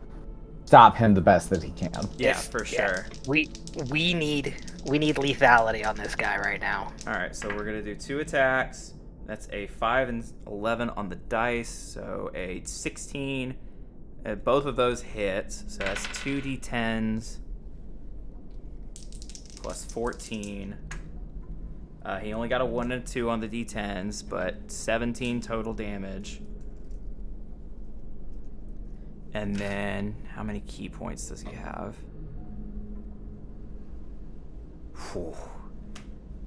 stop him the best that he can. Yeah, for sure. We need lethality on this guy right now. All right, so we're gonna do 2 attacks. That's a 5 and 11 on the dice, so a 16. Both of those hits, so that's 2d10s plus 14 He only got a 1 and a 2 on the d10s, but 17 total damage. And then, how many key points does he have? Whew.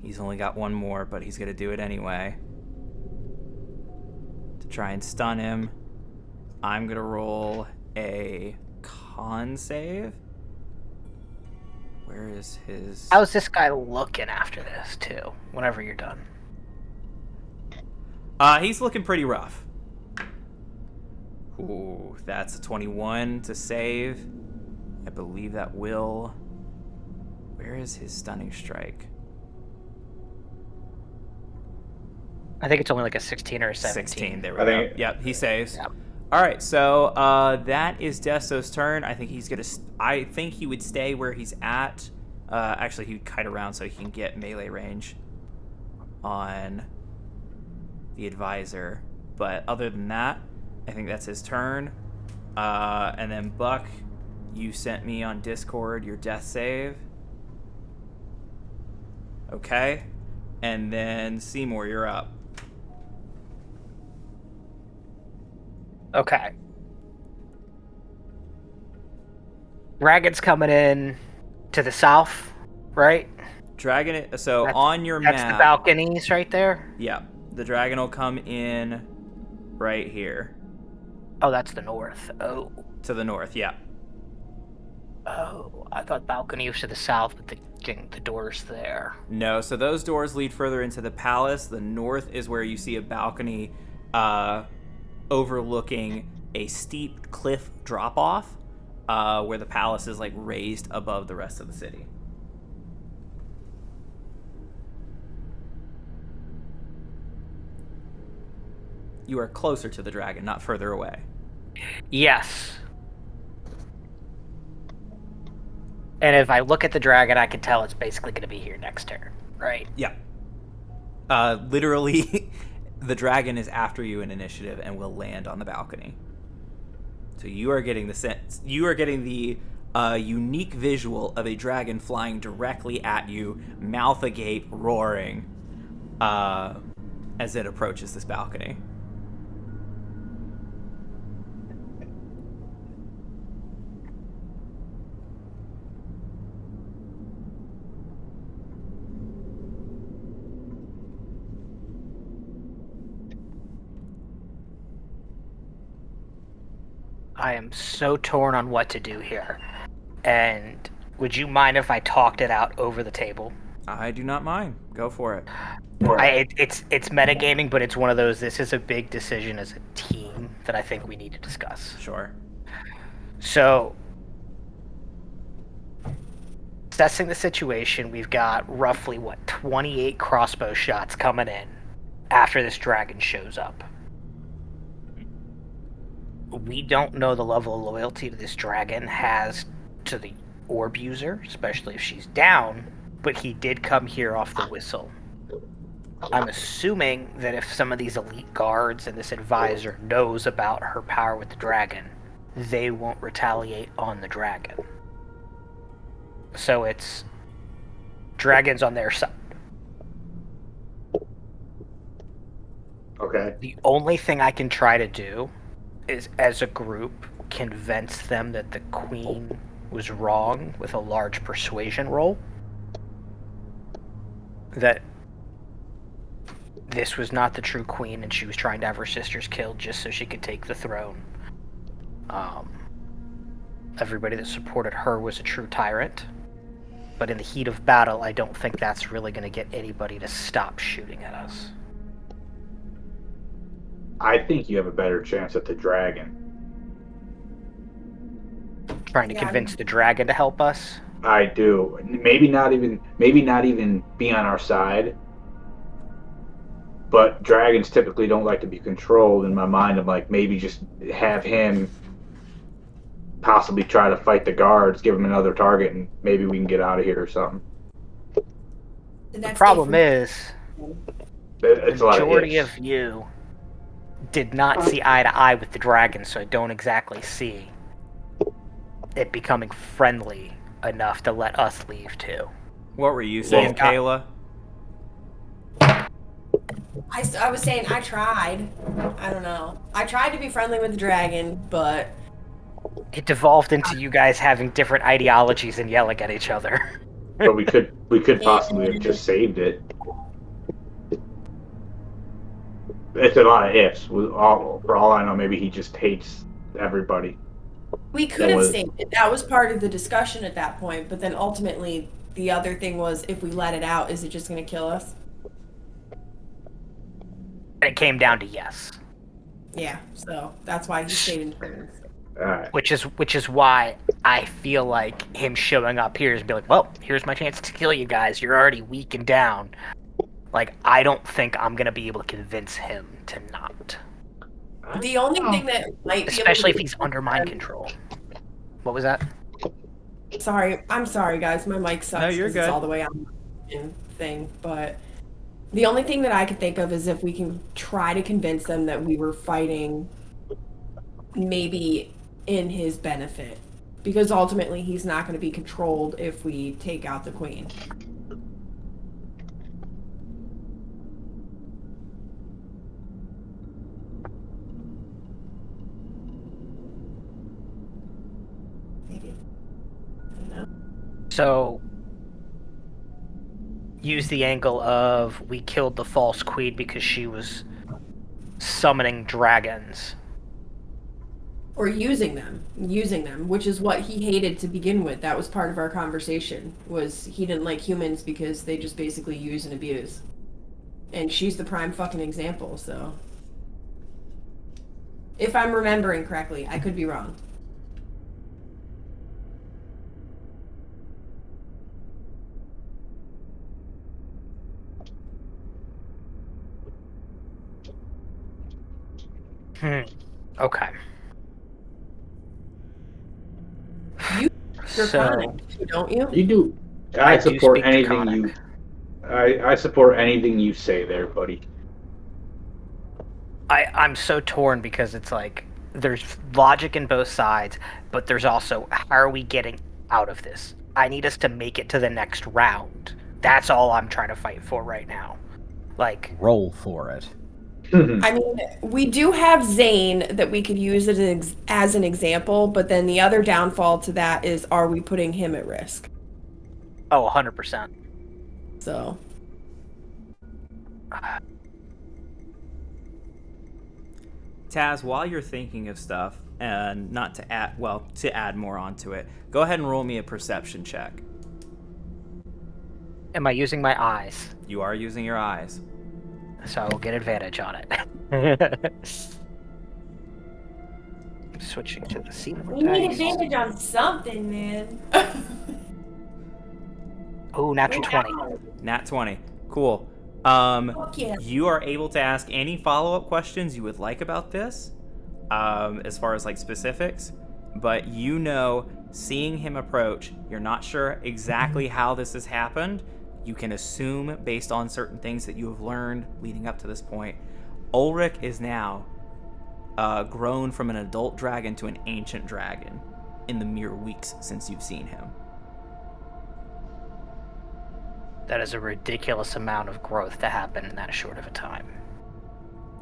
He's only got 1 more, but he's going to do it anyway. To try and stun him, I'm going to roll a con save. Where is his... How's this guy looking after this, too, whenever you're done? He's looking pretty rough. Ooh, that's a 21 to save. I believe that will... Where is his stunning strike? I think it's only like a 16 or a 17. 16, there we go. Yep, he saves. Yep. All right, so that is Desto's turn. I think he's gonna. I think he would stay where he's at. Actually, he would kite around so he can get melee range on the advisor. But other than that, I think that's his turn. And then Buck, you sent me on Discord your death save. Okay, and then Seymour, you're up. Okay. Dragon's coming in to the south, right? Dragon. So That's, on your map, that's the balconies right there. Yeah, the dragon will come in right here. Oh, that's the north. Oh. To the north, yeah. Oh, I thought balcony was to the south, but the door's there. No, so those doors lead further into the palace. The north is where you see a balcony overlooking a steep cliff drop-off where the palace is like raised above the rest of the city. You are closer to the dragon, not further away. Yes. And if I look at the dragon, I can tell it's basically going to be here next turn, right? Yeah. Literally, the dragon is after you in initiative and will land on the balcony. So you are getting the sense. You are getting the unique visual of a dragon flying directly at you, mouth agape, roaring, as it approaches this balcony. I am so torn on what to do here. And would you mind if I talked it out over the table? I do not mind. Go for it. It's metagaming, but it's one of those, this is a big decision as a team that I think we need to discuss. Sure. So, assessing the situation, we've got roughly, 28 crossbow shots coming in after this dragon shows up. We don't know the level of loyalty this dragon has to the orb user, especially if she's down, but he did come here off the whistle. I'm assuming that if some of these elite guards and this advisor knows about her power with the dragon, they won't retaliate on the dragon. So it's dragons on their side. Okay. The only thing I can try to do is, as a group, convince them that the queen was wrong with a large persuasion roll. That this was not the true queen and she was trying to have her sisters killed just so she could take the throne. Everybody that supported her was a true tyrant. But in the heat of battle, I don't think that's really going to get anybody to stop shooting at us. I think you have a better chance at the dragon. Trying to convince the dragon to help us? I do. Maybe not even be on our side. But dragons typically don't like to be controlled. In my mind, I'm like, maybe just have him possibly try to fight the guards, give him another target, and maybe we can get out of here or something. The problem is, it's the majority of you did not see eye to eye with the dragon, so I don't exactly see it becoming friendly enough to let us leave too. What were you saying, Kayla? I was saying I tried. I don't know. I tried to be friendly with the dragon, but It devolved into you guys having different ideologies and yelling at each other. But we could possibly have just saved it. It's a lot of ifs. For all I know, maybe he just hates everybody. we could have saved it. That was part of the discussion at that point. But then ultimately, the other thing was, if we let it out, is it just going to kill us? And it came down to yes. Yeah. So that's why he stayed in turns. All right. Which is why I feel like him showing up here is be like, well, here's my chance to kill you guys. You're already weak and down. Like, I don't think I'm gonna be able to convince him to not. The only thing that might be Especially if able to he's under mind control. What was that? Sorry, I'm sorry, guys. My mic sucks. No, you're 'cause good. It's all the way on the thing, but the only thing that I could think of is if we can try to convince them that we were fighting, maybe in his benefit, because ultimately he's not going to be controlled if we take out the queen. Maybe. I don't know. So, use the angle of we killed the false queen because she was summoning dragons. Or using them, which is what he hated to begin with. That was part of our conversation, was he didn't like humans because they just basically use and abuse. And she's the prime fucking example, so. If I'm remembering correctly, I could be wrong. Okay. You're So, Draconic, don't you? You do. I I do support speak anything Draconic. I support anything you say there, buddy. I'm so torn because it's like there's logic in both sides, but there's also how are we getting out of this? I need us to make it to the next round. That's all I'm trying to fight for right now. Like, Roll for it. I mean, we do have Zane that we could use it as an example, but then the other downfall to that is, are we putting him at risk? oh, 100%. So, Taz, while you're thinking of stuff, and not to add more onto it, go ahead and roll me a perception check. Am I using my eyes? You are using your eyes. So I will get advantage on it. Switching to the scene. we need advantage on something, man. Oh, natural 20. Nat 20. Cool. Fuck yeah. You are able to ask any follow-up questions you would like about this, as far as like specifics, but you know, seeing him approach, you're not sure exactly how this has happened. You can assume based on certain things that you have learned leading up to this point, Ulrich is now grown from an adult dragon to an ancient dragon in the mere weeks since you've seen him. That is a ridiculous amount of growth to happen in that short of a time.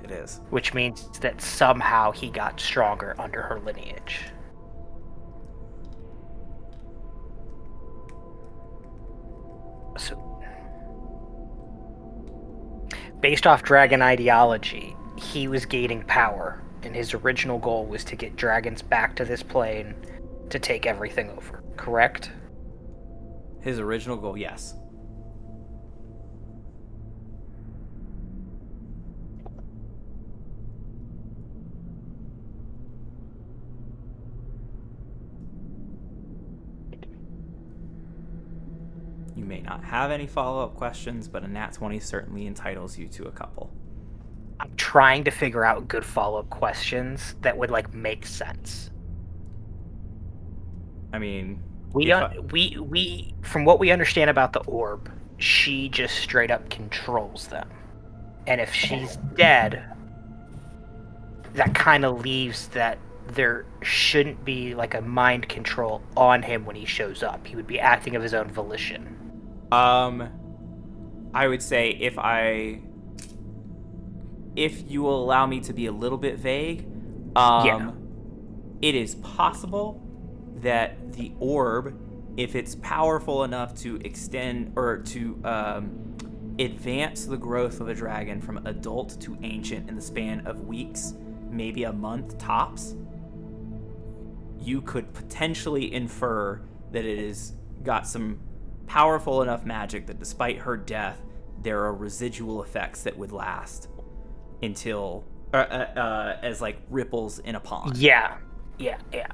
It is. Which means that somehow he got stronger under her lineage. So, based off dragon ideology, he was gaining power, and his original goal was to get dragons back to this plane to take everything over, correct? His original goal, yes. You may not have any follow-up questions, but a nat 20 certainly entitles you to a couple. I'm trying to figure out good follow-up questions that would, like, make sense. I mean, We from what we understand about the orb, she just straight up controls them. And if she's dead, that kind of leaves that there shouldn't be like a mind control on him when he shows up. He would be acting of his own volition. I would say if I if you will allow me to be a little bit vague, Yeah. it is possible that the orb, if it's powerful enough to extend or to advance the growth of a dragon from adult to ancient in the span of weeks, maybe a month tops, you could potentially infer that it has got some powerful enough magic that despite her death, there are residual effects that would last until as like ripples in a pond. Yeah.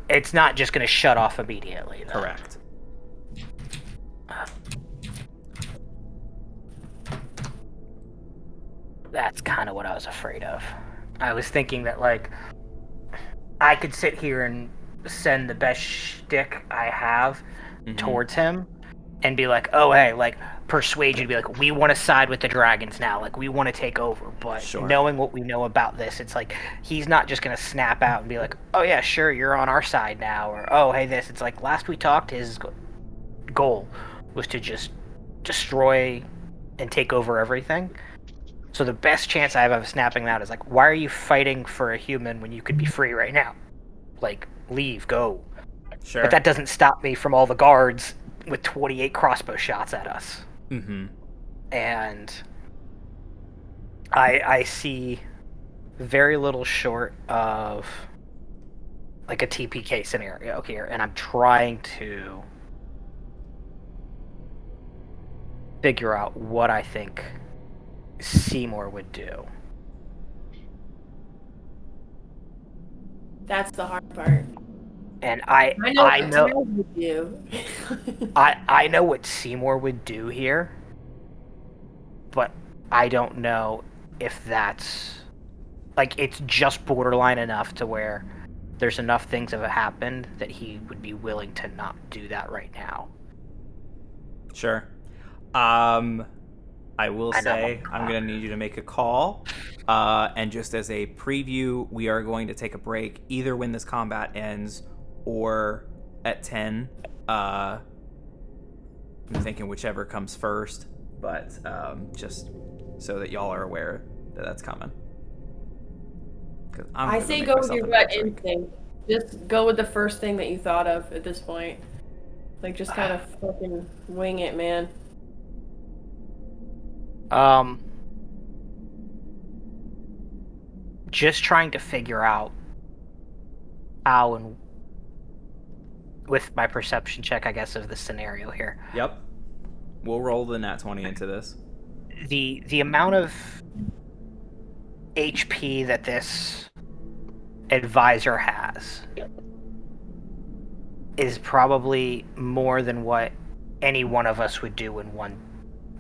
It's not just going to shut off immediately. Though. Correct. That's kind of what I was afraid of. I was thinking that, like, I could sit here and send the best shtick I have towards him and be like, oh, hey, like, persuade you to be like, we want to side with the dragons now. Like, we want to take over. But knowing what we know about this, it's like, he's not just going to snap out and be like, oh, yeah, sure, you're on our side now. Or, oh, hey, this. It's like, last we talked, his goal was to just destroy and take over everything. So the best chance I have of snapping that is like, why are you fighting for a human when you could be free right now? Like, leave, go. Sure. But that doesn't stop me from all the guards with 28 crossbow shots at us. Mm-hmm. And I see very little short of like a TPK scenario here, and I'm trying to figure out what I think Seymour would do. That's the hard part. And I know what would do. I know what Seymour would do here, but I don't know if that's like it's just borderline enough to where there's enough things that have happened that he would be willing to not do that right now. Sure. I will say I'm going to need you to make a call. And just as a preview, we are going to take a break either when this combat ends or at 10. I'm thinking whichever comes first, but just so that y'all are aware that that's coming. I say go with your gut instinct. Just go with the first thing that you thought of at this point. Like, just kind of fucking wing it, man. Just trying to figure out how and with my perception check, I guess, of the scenario here. Yep. We'll roll the nat 20 into this. The amount of HP that this advisor has is probably more than what any one of us would do in one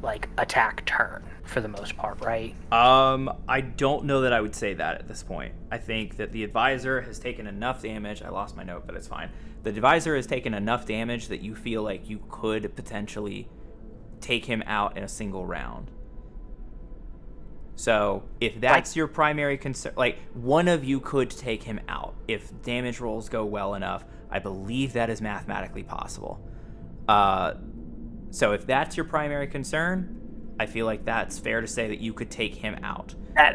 like attack turn for the most part, right? I don't know that I would say that at this point. I think that the advisor has taken enough damage. I lost my note, but it's fine. The advisor has taken enough damage that you feel like you could potentially take him out in a single round. So if that's your primary concern, like one of you could take him out if damage rolls go well enough. I believe that is mathematically possible. So if that's your primary concern, I feel like that's fair to say that you could take him out. That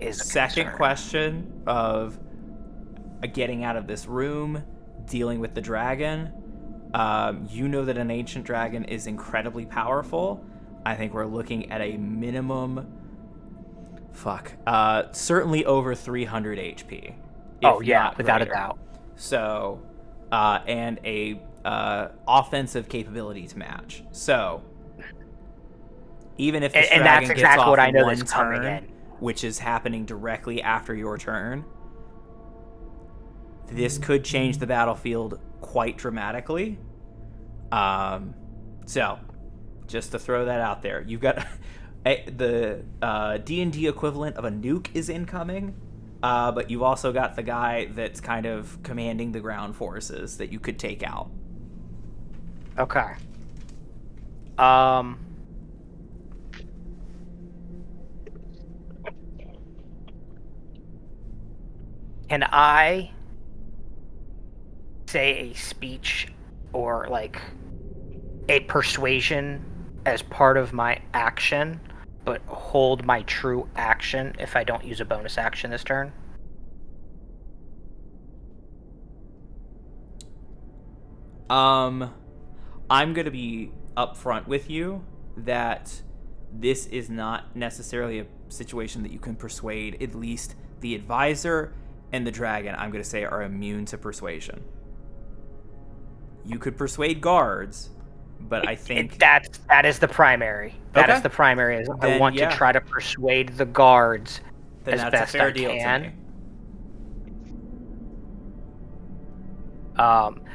is a second concern. question of getting out of this room, dealing with the dragon. You know that an ancient dragon is incredibly powerful. I think we're looking at a minimum, certainly over 300 HP. Oh yeah, without a doubt. So, and a offensive capability to match. So, even if this and dragon that's gets exactly off what I know one that's coming turn, in. which is happening directly after your turn, this could change the battlefield quite dramatically. So, just to throw that out there, you've got the D&D equivalent of a nuke is incoming, but you've also got the guy that's kind of commanding the ground forces that you could take out. Okay. Can I say a speech or like a persuasion as part of my action but hold my true action if I don't use a bonus action this turn? I'm gonna be upfront with you that this is not necessarily a situation that you can persuade. At least the advisor and the dragon, I'm gonna say, are immune to persuasion. You could persuade guards, but I think that is the primary. That is Okay. the primary. Is I Then, want yeah. to try to persuade the guards then as that's best a fair I deal can. to me.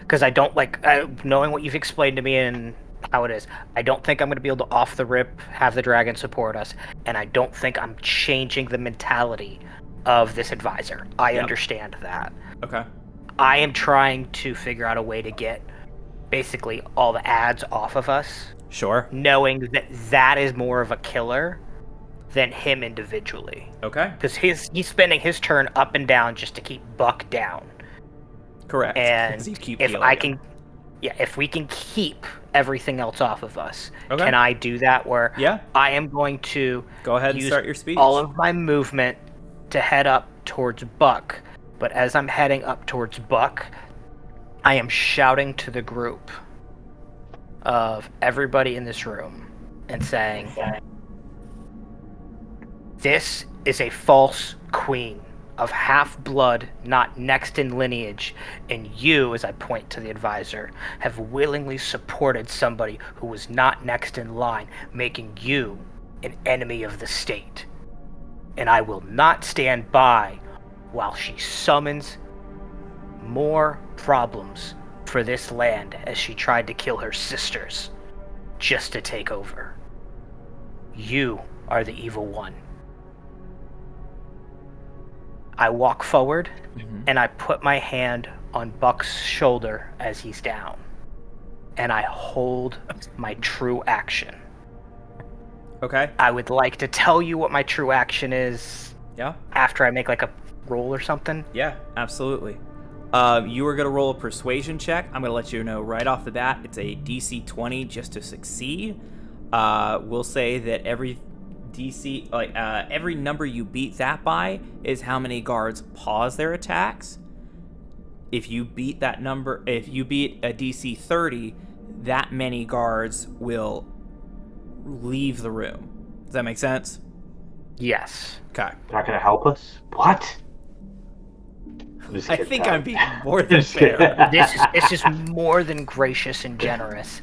Because I don't like knowing what you've explained to me and how it is. I don't think I'm going to be able to off the rip have the dragon support us, and I don't think I'm changing the mentality of this advisor. I Yep. understand that. Okay. I am trying to figure out a way to get basically all the ads off of us, Sure. knowing that that is more of a killer than him individually. Okay. Because he's spending his turn up and down just to keep Buck down. Correct. And 'Cause you keep if healing I him. can, if we can keep everything else off of us, Okay. can I do that? Where Yeah. I am going to Go ahead and use start your speech. all of my movement to head up towards Buck. But as I'm heading up towards Buck, I am shouting to the group of everybody in this room and saying, "This is a false queen of half-blood, not next in lineage, and you," as I point to the advisor, "have willingly supported somebody who was not next in line, making you an enemy of the state. And I will not stand by while she summons more problems for this land as she tried to kill her sisters just to take over. You are the evil one." I walk forward and I put my hand on Buck's shoulder as he's down. And I hold my true action. Okay. I would like to tell you what my true action is Yeah. after I make like a roll or something. Yeah. Absolutely. You are gonna roll a persuasion check. I'm gonna let you know right off the bat. It's a DC 20 just to succeed. We'll say that every DC, every number you beat that by is how many guards pause their attacks. If you beat that number, if you beat a DC 30, that many guards will leave the room. Does that make sense? Yes. Okay. Not gonna help us? What? I'm just I kidding, think Tom. I'm being more than fair. This is more than gracious and generous.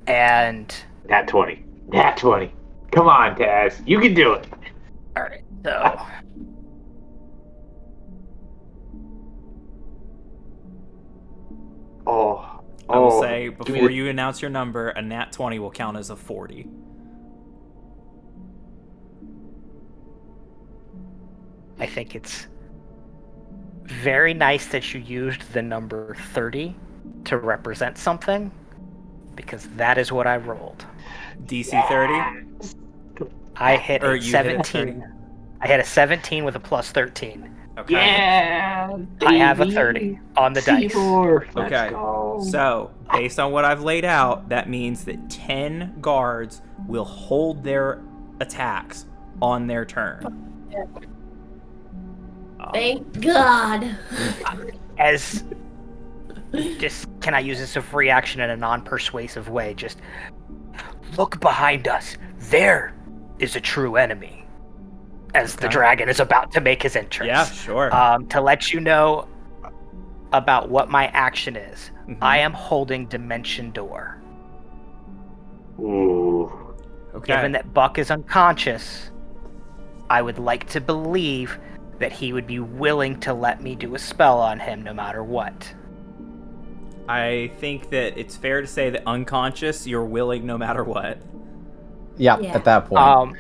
And Nat 20. Nat 20. Come on, Taz. You can do it. alright, so Oh. I will Oh, say, give me before the- you announce your number, a nat 20 will count as a 40. I think it's very nice that you used the number 30 to represent something, because that is what I rolled. DC 30? I hit Or a you hit a 17. I hit a 17 with a plus 13. Okay. Yeah. I have a baby. 30 on the dice. C4. Let's Okay. go. So, based on what I've laid out, that means that 10 guards will hold their attacks on their turn. Thank God. As just, can I use this as a free action in a non-persuasive way? Just look behind us. There is a true enemy. As the Okay. dragon is about to make his entrance. Yeah, sure. To let you know about what my action is, Mhm. I am holding Dimension Door. Ooh. Okay. Given that Buck is unconscious, I would like to believe that he would be willing to let me do a spell on him no matter what. I think that it's fair to say that unconscious, you're willing no matter what. Yeah, Yeah. at that point.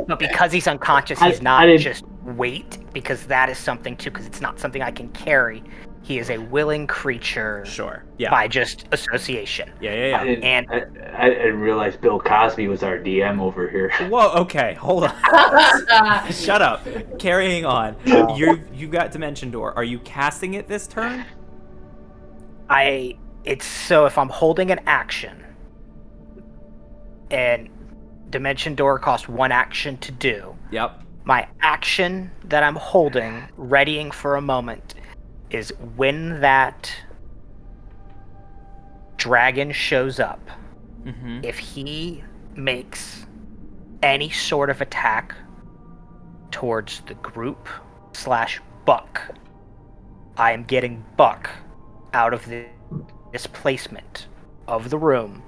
But because he's unconscious, he's I not didn't- just weight, because that is something too, because it's not something I can carry. He is a willing creature Sure. Yeah. by just association. Yeah, I yeah, didn't, And- I didn't realize Bill Cosby was our DM over here. yeah. Whoa, okay, hold on. Shut up. Carrying on. You've got Dimension Door. Are you casting it this turn? It's so if I'm holding an action and Dimension Door costs 1 action to do. Yep. My action that I'm holding, readying for a moment, is when that dragon shows up. Mm-hmm. If he makes any sort of attack towards the group / Buck, I am getting Buck out of this placement of the room,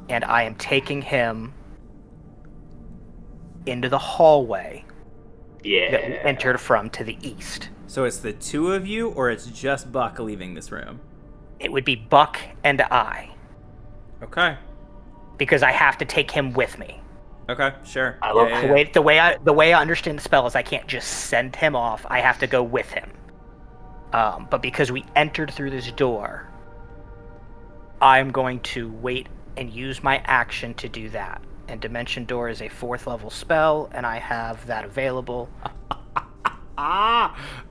and I am taking him into the hallway that we entered from to the east. So it's the two of you, or it's just Buck leaving this room? It would be Buck and I, Okay. because I have to take him with me. Okay, sure. I love The way I understand the spell is I can't just send him off. I have to go with him. But because we entered through this door, I'm going to wait and use my action to do that. And Dimension Door is a 4th level spell, and I have that available.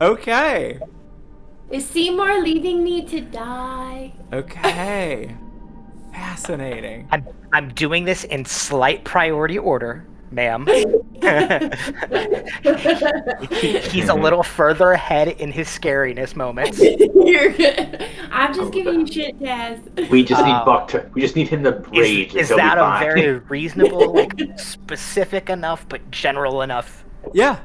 Okay. Is Seymour leaving me to die? Okay. Fascinating. I'm doing this in slight priority order, ma'am. He's a little further ahead in his scariness moments. You're good. I'm just giving you shit, Taz. We just need Buck to. We just need him to rage. Is and he'll that be a fine. very reasonable, like specific enough but general enough? Yeah,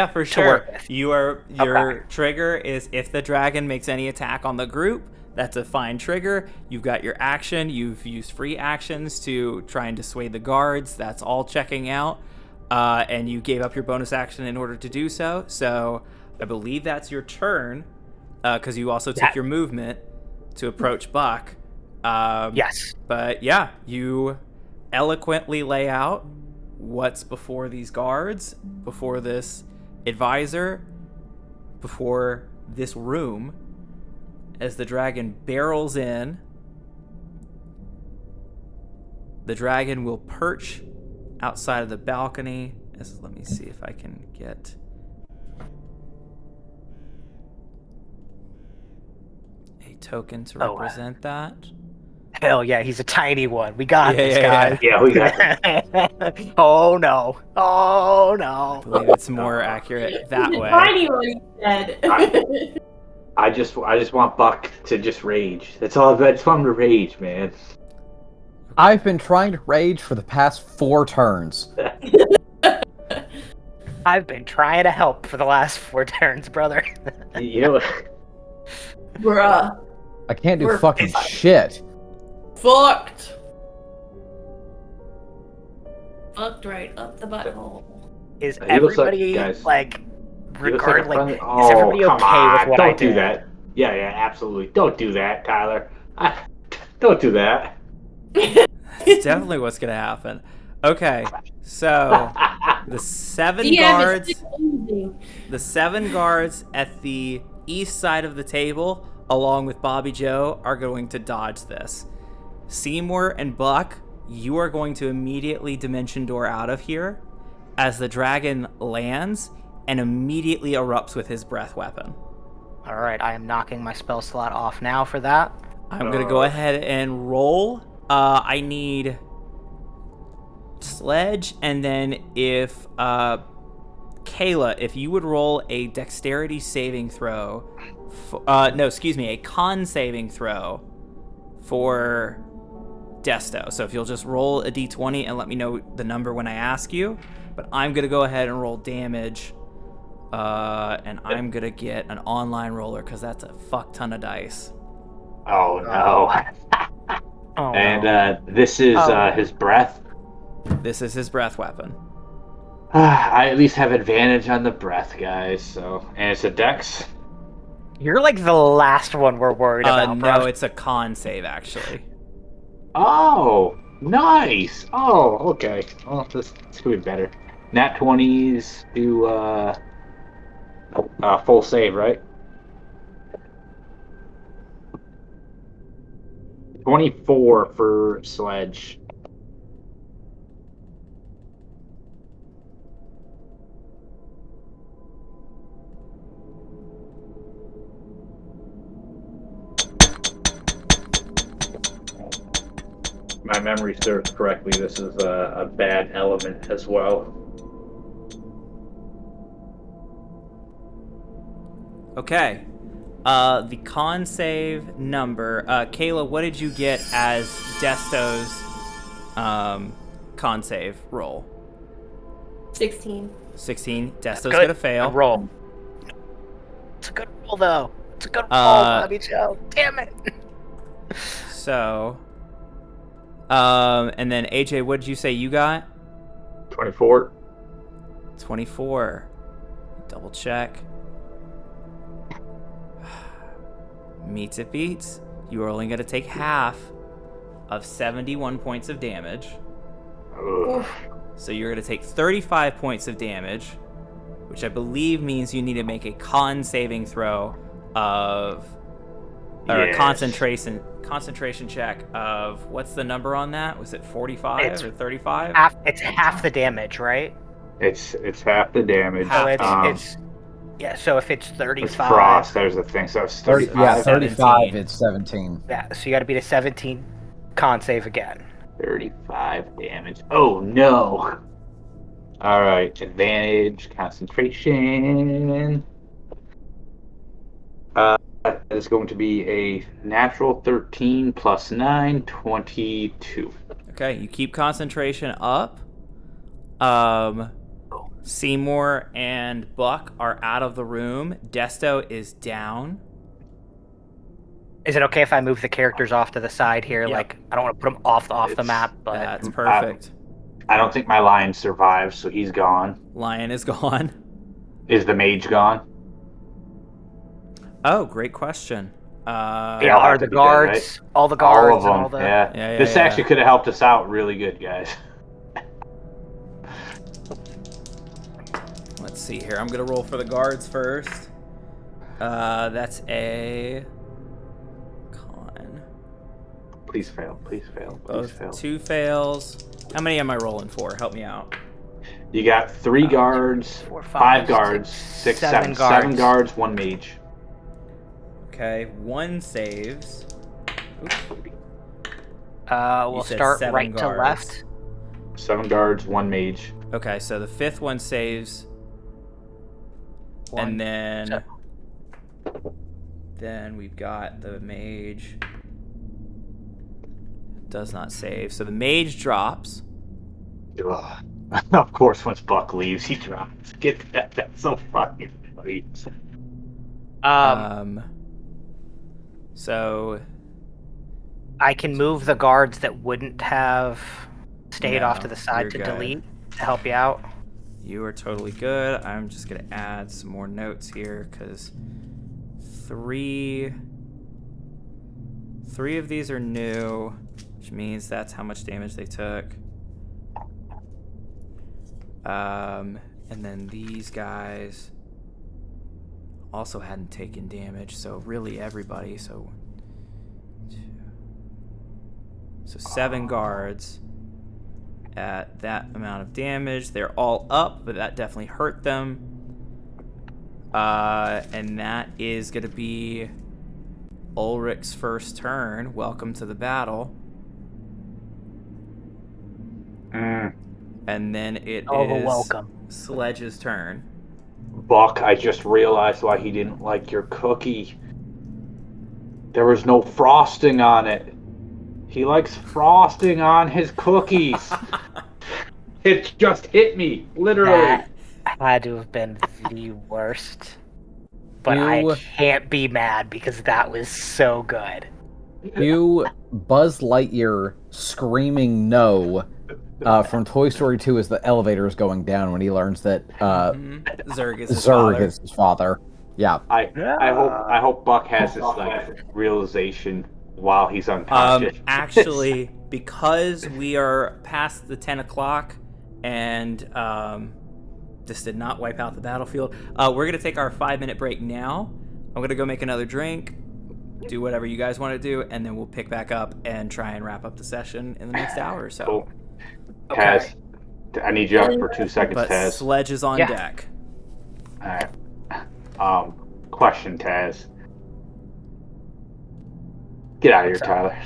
for work sure. with. Your Okay. trigger is if the dragon makes any attack on the group. That's a fine trigger. You've got your action. You've used free actions to try and dissuade the guards. That's all checking out. And you gave up your bonus action in order to do so. So I believe that's your turn, because you also took your movement to approach Buck. Yes. But yeah, you eloquently lay out what's before these guards, before this advisor, before this room, as the dragon barrels in. The dragon will perch outside of the balcony. Let me see if I can get a token to represent that. Hell yeah, he's a tiny one. We got this, Yeah. guys. Yeah, we got Oh no. Oh no. I believe it's more accurate that way. Tiny one, he said. I just want Buck to just rage. That's all. I just want him to rage, man. I've been trying to rage for the past 4 turns. I've been trying to help for the last 4 turns, brother. You know, Bruh. I can't do We're fucking fucked. shit. Fucked. Fucked right up the butthole. Is He looks like- everybody guys, like he looks regard like a like friendly- is everybody come okay on, with what don't I do did? that. Yeah, absolutely. Don't do that, Tyler. Don't do that. That's definitely what's gonna happen. Okay, so the 7 DM is guards. still losing. The 7 guards at the east side of the table, along with Bobby Joe, are going to dodge this. Seymour and Buck, you are going to immediately Dimension Door out of here as the dragon lands and immediately erupts with his breath weapon. All right, I am knocking my spell slot off now for that. I'm going to go ahead and roll. I need Sledge, and then if Kayla, if you would roll a dexterity saving throw, a con saving throw for Desto. So if you'll just roll a d20 and let me know the number when I ask you. But I'm going to go ahead and roll damage, and I'm going to get an online roller because that's a fuck ton of dice. Oh no. Oh, And no. this is Oh. his breath. This is his breath weapon. I at least have advantage on the breath, guys. So, and it's a dex. You're like the last one we're worried about, bro. No, it's a con save, actually. Oh, nice. Oh, okay. Oh, this could be better. Nat 20s do full save, right? 24 for Sledge. my memory serves correctly, this is a bad element as well. Okay. The con save number. Kayla, what did you get as Desto's con save roll? 16. 16. Desto's Good. gonna fail. Good roll. It's a good roll, though. It's a good roll, Bobby Joe. Damn it. So, and then AJ, what did you say you got? 24. 24. Double check. Meets it beats. You are only going to take half of 71 points of damage. Ugh. So you're going to take 35 points of damage, which I believe means you need to make a con saving throw of, or a Yes. concentration check of, what's the number on that? Was it 45 or 35? It's half the damage, right? It's half the damage. Half. So it's yeah. So if it's 35, It's frost. There's the thing. So it's 30, 35. yeah, 35. 17. It's 17. yeah. So you got to beat a 17 con save again. 35 damage. Oh no. All right. Advantage, concentration. It's going to be a natural 13 plus 9, 22. Okay, you keep concentration up. Seymour and Buck are out of the room. Desto is down. Is it okay if I move the characters off to the side here? Yeah. Like, I don't want to put them off the It's- map, but That's perfect. I don't think my lion survives, so he's gone. Lion is gone. Is the mage gone? Oh, great question. Yeah, I'll are have the to be dead, guards, right? all the guards, All of them. and all the Yeah. Yeah, This yeah. actually could have helped us out really good, guys. Let's see here. I'm gonna roll for the guards first. That's a con. Please fail. Please fail. Please Both fail. 2 fails. How many am I rolling for? Help me out. You got 3 guards, 4, 5 guards, 6, 7 guards. 7 guards, 1 mage. Okay, 1 saves. Oops. We'll You said start 7 right to guards. left. 7 guards, 1 mage. Okay, so the 5th one saves, One. and then we've got the mage. Does not save. So the mage drops. Ugh. Of course, once Buck leaves, he drops. Get that. That's so fucking funny. So I can move the guards that wouldn't have stayed off to the No, side you're to good. delete to help you out. you are totally good. I'm just gonna add some more notes here because three of these are new, which means that's how much damage they took. And then these guys also hadn't taken damage, so really everybody. So 7 guards at that amount of damage. They're all up, but that definitely hurt them. And that is going to be Ulrich's first turn. Welcome to the battle. And then it is Welcome. Sledge's turn. Buck, I just realized why he didn't like your cookie. There was no frosting on it. He likes frosting on his cookies. It just hit me, literally. That had to have been the worst. But You- I can't be mad because that was so good. You Buzz Lightyear screaming no from Toy Story 2 as the elevator is going down when he learns that Zurg is his Zurg father. is his father. Yeah. I hope Buck has this like realization while he's unconscious. Actually, because we are past the 10 o'clock and this did not wipe out the battlefield, we're going to take our 5-minute break now. I'm going to go make another drink, do whatever you guys want to do, and then we'll pick back up and try and wrap up the session in the next hour or so. Cool. Taz, I need you up for 2 seconds, But Taz. Sledge is on Yeah. deck. Alright. Question, Taz. Get out of here, Tyler.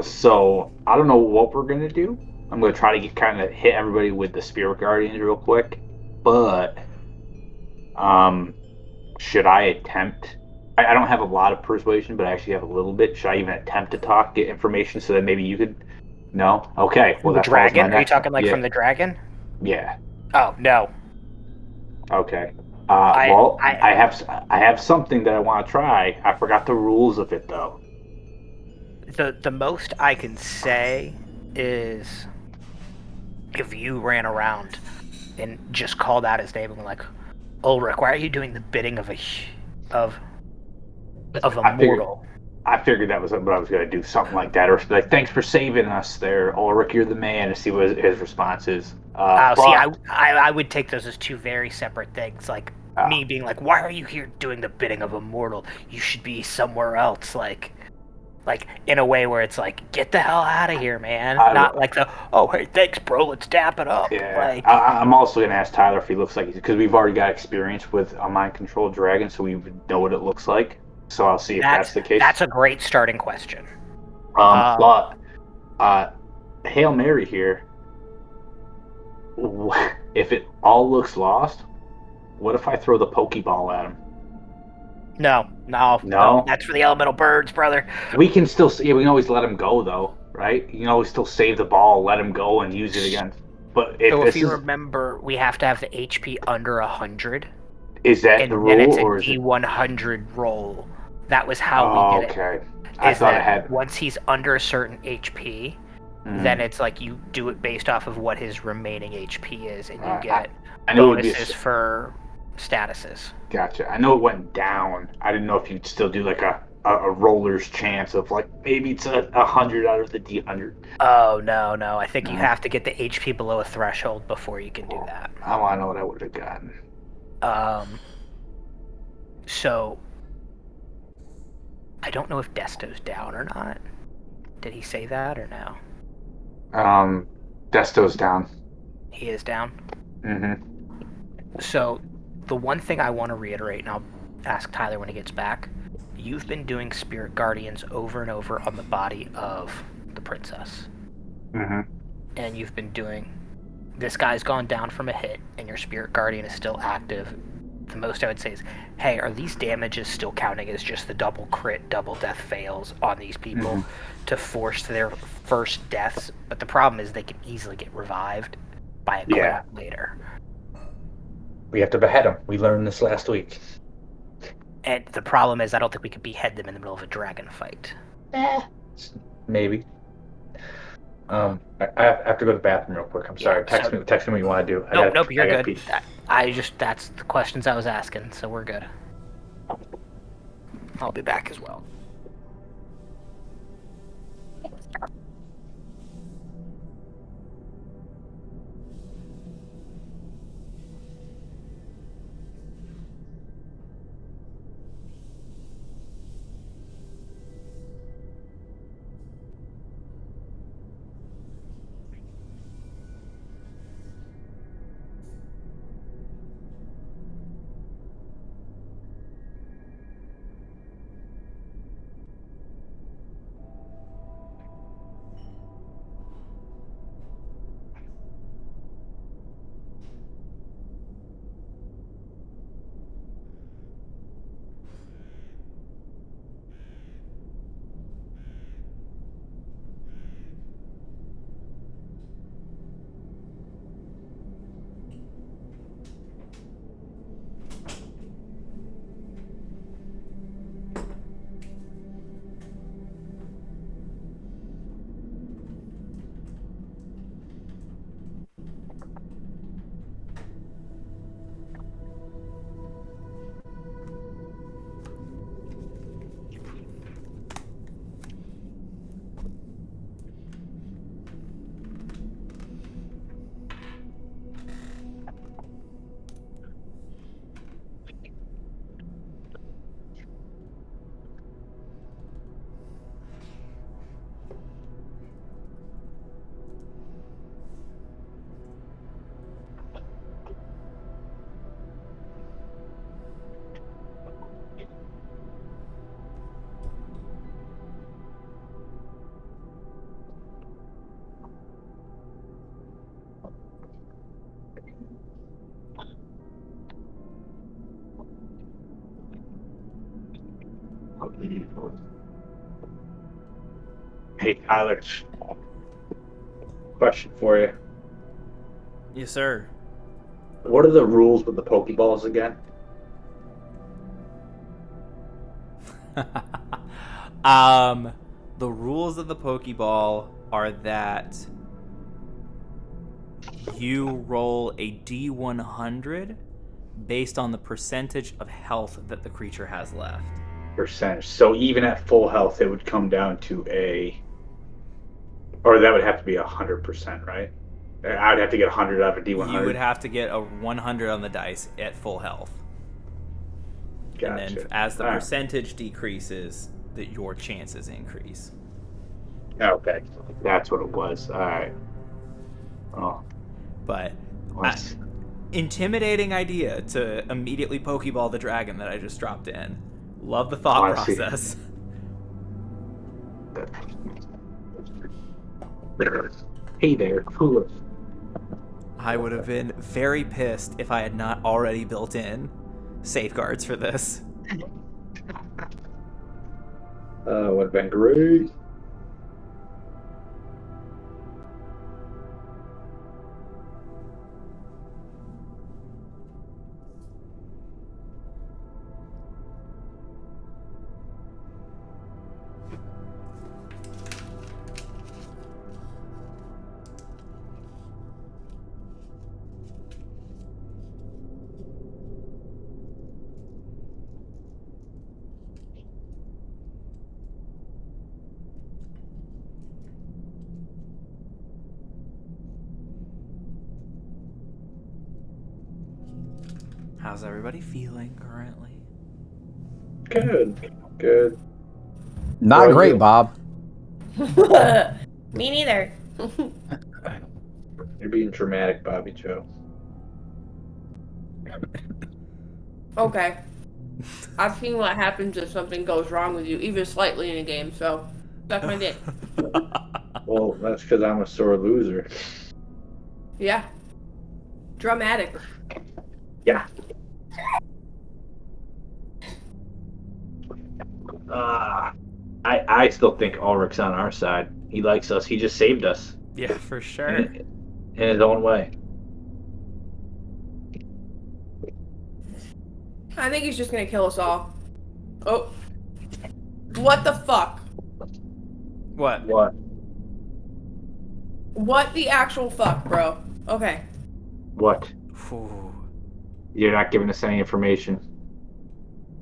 So I don't know what we're gonna do. I'm gonna try to kind of hit everybody with the Spirit Guardians real quick, but um, should I attempt? I don't have a lot of persuasion, but I actually have a little bit. Should I even attempt to talk, get information, so that maybe you could? No. Okay. Well, The that follows my dragon? Are you next one. talking like Yeah. from the dragon? Yeah. Oh no. Okay. I Well, I I have something that I want to try. I forgot the rules of it though. the most I can say is if you ran around and just called out his name and were like, Ulrich, why are you doing the bidding of of a I figured mortal? I figured that was what I was going to do, something like that, or like, thanks for saving us there, Ulrich. You're the man. To see what his response is. See, But I would take those as two very separate things. Like me being like, why are you here doing the bidding of a mortal? You should be somewhere else. Like in a way where it's like, get the hell out of here, man. Not like the, oh hey, thanks, bro. Let's dap it up. yeah, Like I'm also going to ask Tyler if he looks like, because we've already got experience with a mind controlled dragon, so we know what it looks like. So I'll see if that's the case. That's a great starting question. But Hail Mary here. If it all looks lost, what if I throw the Pokeball at him? No. That's for the elemental birds, brother. We can still see. We can always let him go, though, right? You can always still save the ball, let him go, and use it again. But if you remember, we have to have the HP under 100. Is that and the then rule, it's a or is D100 roll? That was how we did it. Okay. I thought it had. Once he's under a certain HP, then it's like you do it based off of what his remaining HP is, and you get bonuses for statuses. Gotcha. I know it went down. I didn't know if you'd still do like a roller's chance of like maybe it's 100 out of the D100. Oh no! I think you have to get the HP below a threshold before you can do that. I want to know what I would have gotten. So I don't know if Desto's down or not. Did he say that or no? Desto's down. He is down? Mm-hmm. So, the one thing I want to reiterate, and I'll ask Tyler when he gets back, you've been doing Spirit Guardians over and over on the body of the princess. Mm-hmm. And you've been doing... This guy's gone down from a hit, and your Spirit Guardian is still active. The most I would say is, hey, are these damages still counting as just the double crit, double death fails on these people to force their first deaths? But the problem is they can easily get revived by a crit later. We have to behead them. We learned this last week. And the problem is I don't think we could behead them in the middle of a dragon fight. Maybe. I have to go to the bathroom real quick. I'm sorry. Text me what you want to do. Nope, you're good. That's the questions I was asking, so we're good. I'll be back as well. Hey, Tyler. Question for you. Yes, sir. What are the rules with the Pokeballs again? The rules of the Pokeball are that you roll a D100 based on the percentage of health that the creature has left. Percentage. So even at full health, it would come down to or that would have to be 100%, right? I would have to get 100 out of a D100. You would have to get a 100 on the dice at full health. Gotcha. And then as the All right. percentage decreases, that your chances increase. Okay, that's what it was. All right. Oh, But nice. intimidating idea to immediately Pokeball the dragon that I just dropped in. Love the thought process. Hey there, cool. I would have been very pissed if I had not already built in safeguards for this. Would have been great. How's everybody feeling currently? Good. Not Well, great, you- Bob. Me neither. You're being dramatic, Bobby Joe. Okay. I've seen what happens if something goes wrong with you, even slightly in a game, so suck my dick. Well, that's because I'm a sore loser. Yeah. Dramatic. Yeah. I still think Ulrich's on our side. He likes us. He just saved us Yeah, for sure. in his own way. I think he's just gonna kill us all. Oh. What the fuck? What? What? What the actual fuck, bro? Okay. What? Ooh. You're not giving us any information.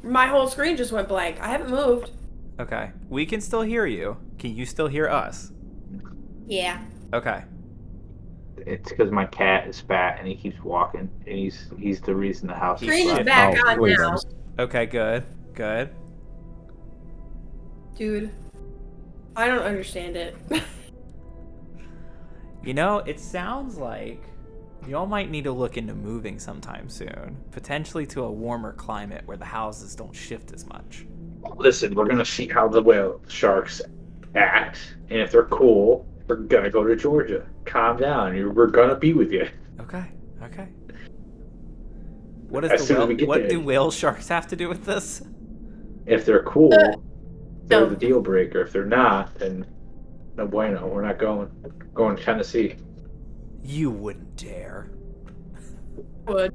My whole screen just went blank. I haven't moved. Okay. We can still hear you. Can you still hear us? Yeah. Okay. It's because my cat is fat and he keeps walking, and he's the reason the house is Screen is flat. back Oh, on sweet. now. Okay, good. Good. Dude. I don't understand it. You know, it sounds like y'all might need to look into moving sometime soon. Potentially to a warmer climate where the houses don't shift as much. Listen, we're gonna see how the whale sharks act, and if they're cool, we're gonna go to Georgia. Calm down. We're gonna be with you. Okay. Okay. What As does soon as the we whale, get what there. do whale sharks have to do with this? If they're cool, they're No. the deal breaker. If they're not, then no bueno. We're not going. Going to Tennessee. You wouldn't dare. Would.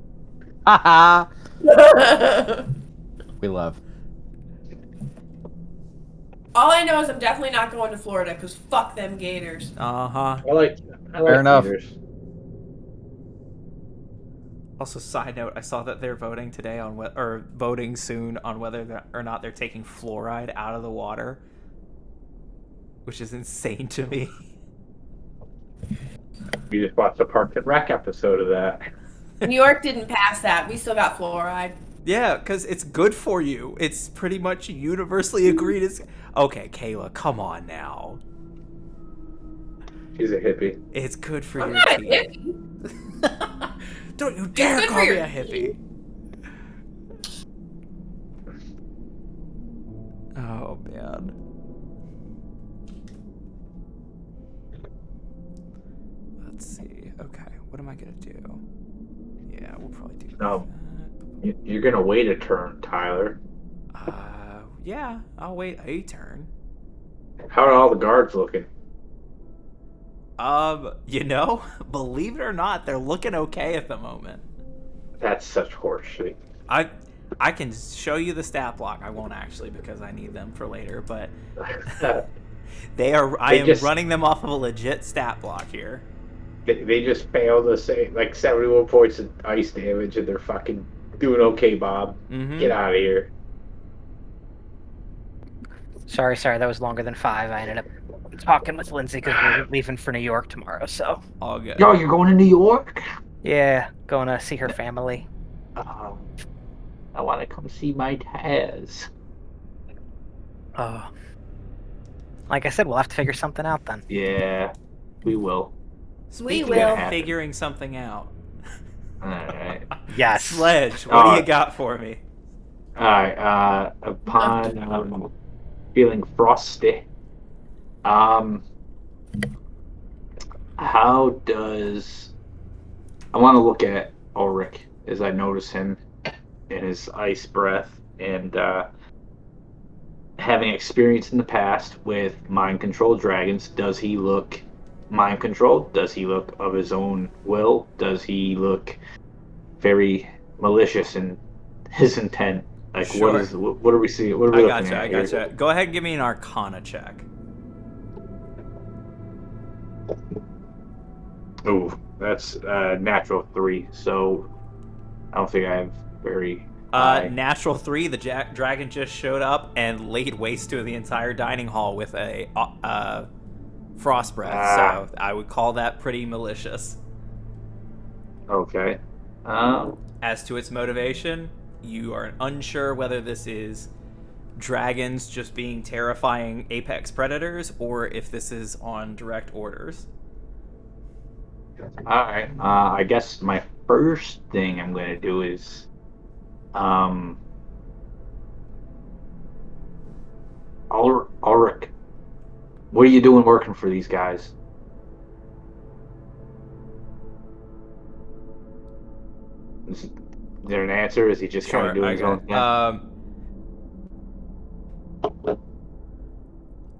Haha. All We love. I know is I'm definitely not going to Florida because fuck them gators. Uh-huh. I like Fair enough. gators. Also, side note, I saw that they're voting today on voting soon on whether or not they're taking fluoride out of the water, which is insane to me. We just watched the Parks and Rec episode of that. New York didn't pass that. We still got fluoride. Yeah, because it's good for you. It's pretty much universally agreed. Okay, Kayla, come on now. He's a hippie. It's good for I'm your not a teeth. hippie. Don't you dare good call for me your a hippie. Oh, man. Let's see. Okay, what am I going to do? Yeah, we'll probably do No. that. You're gonna wait a turn, Tyler. Yeah, I'll wait a turn. How are all the guards looking? Believe it or not, they're looking okay at the moment. That's such horseshit. I can show you the stat block. I won't actually because I need them for later, but I am running them off of a legit stat block here. They just failed to say like 71 points of ice damage, and they're fucking doing okay, Bob. Mm-hmm. Get out of here. Sorry, that was longer than 5. I ended up talking with Lindsay because we're leaving for New York tomorrow, so. All good. Yo, you're going to New York? Yeah, going to see her family. I want to come see my Taz. Like I said, we'll have to figure something out then. Yeah, we will. Speaking will. of figuring something out. Alright. Yes. Sledge, what do you got for me? Alright, upon feeling frosty, how does... I want to look at Ulrich as I notice him in his ice breath, and having experience in the past with mind-controlled dragons, does he look mind-controlled? Does he look of his own will? Does he look very malicious in his intent? Like, Sure. what are we seeing? What are we looking at? I gotcha. Go ahead and give me an Arcana check. Ooh, that's natural 3, so I don't think I have very high. Natural 3, the dragon just showed up and laid waste to the entire dining hall with a frost breath, so I would call that pretty malicious. Okay. As to its motivation, you are unsure whether this is dragons just being terrifying apex predators or if this is on direct orders. Alright, I guess my first thing I'm going to do is Ulrich, what are you doing working for these guys? Is there an answer? Is he just kind of doing his own thing?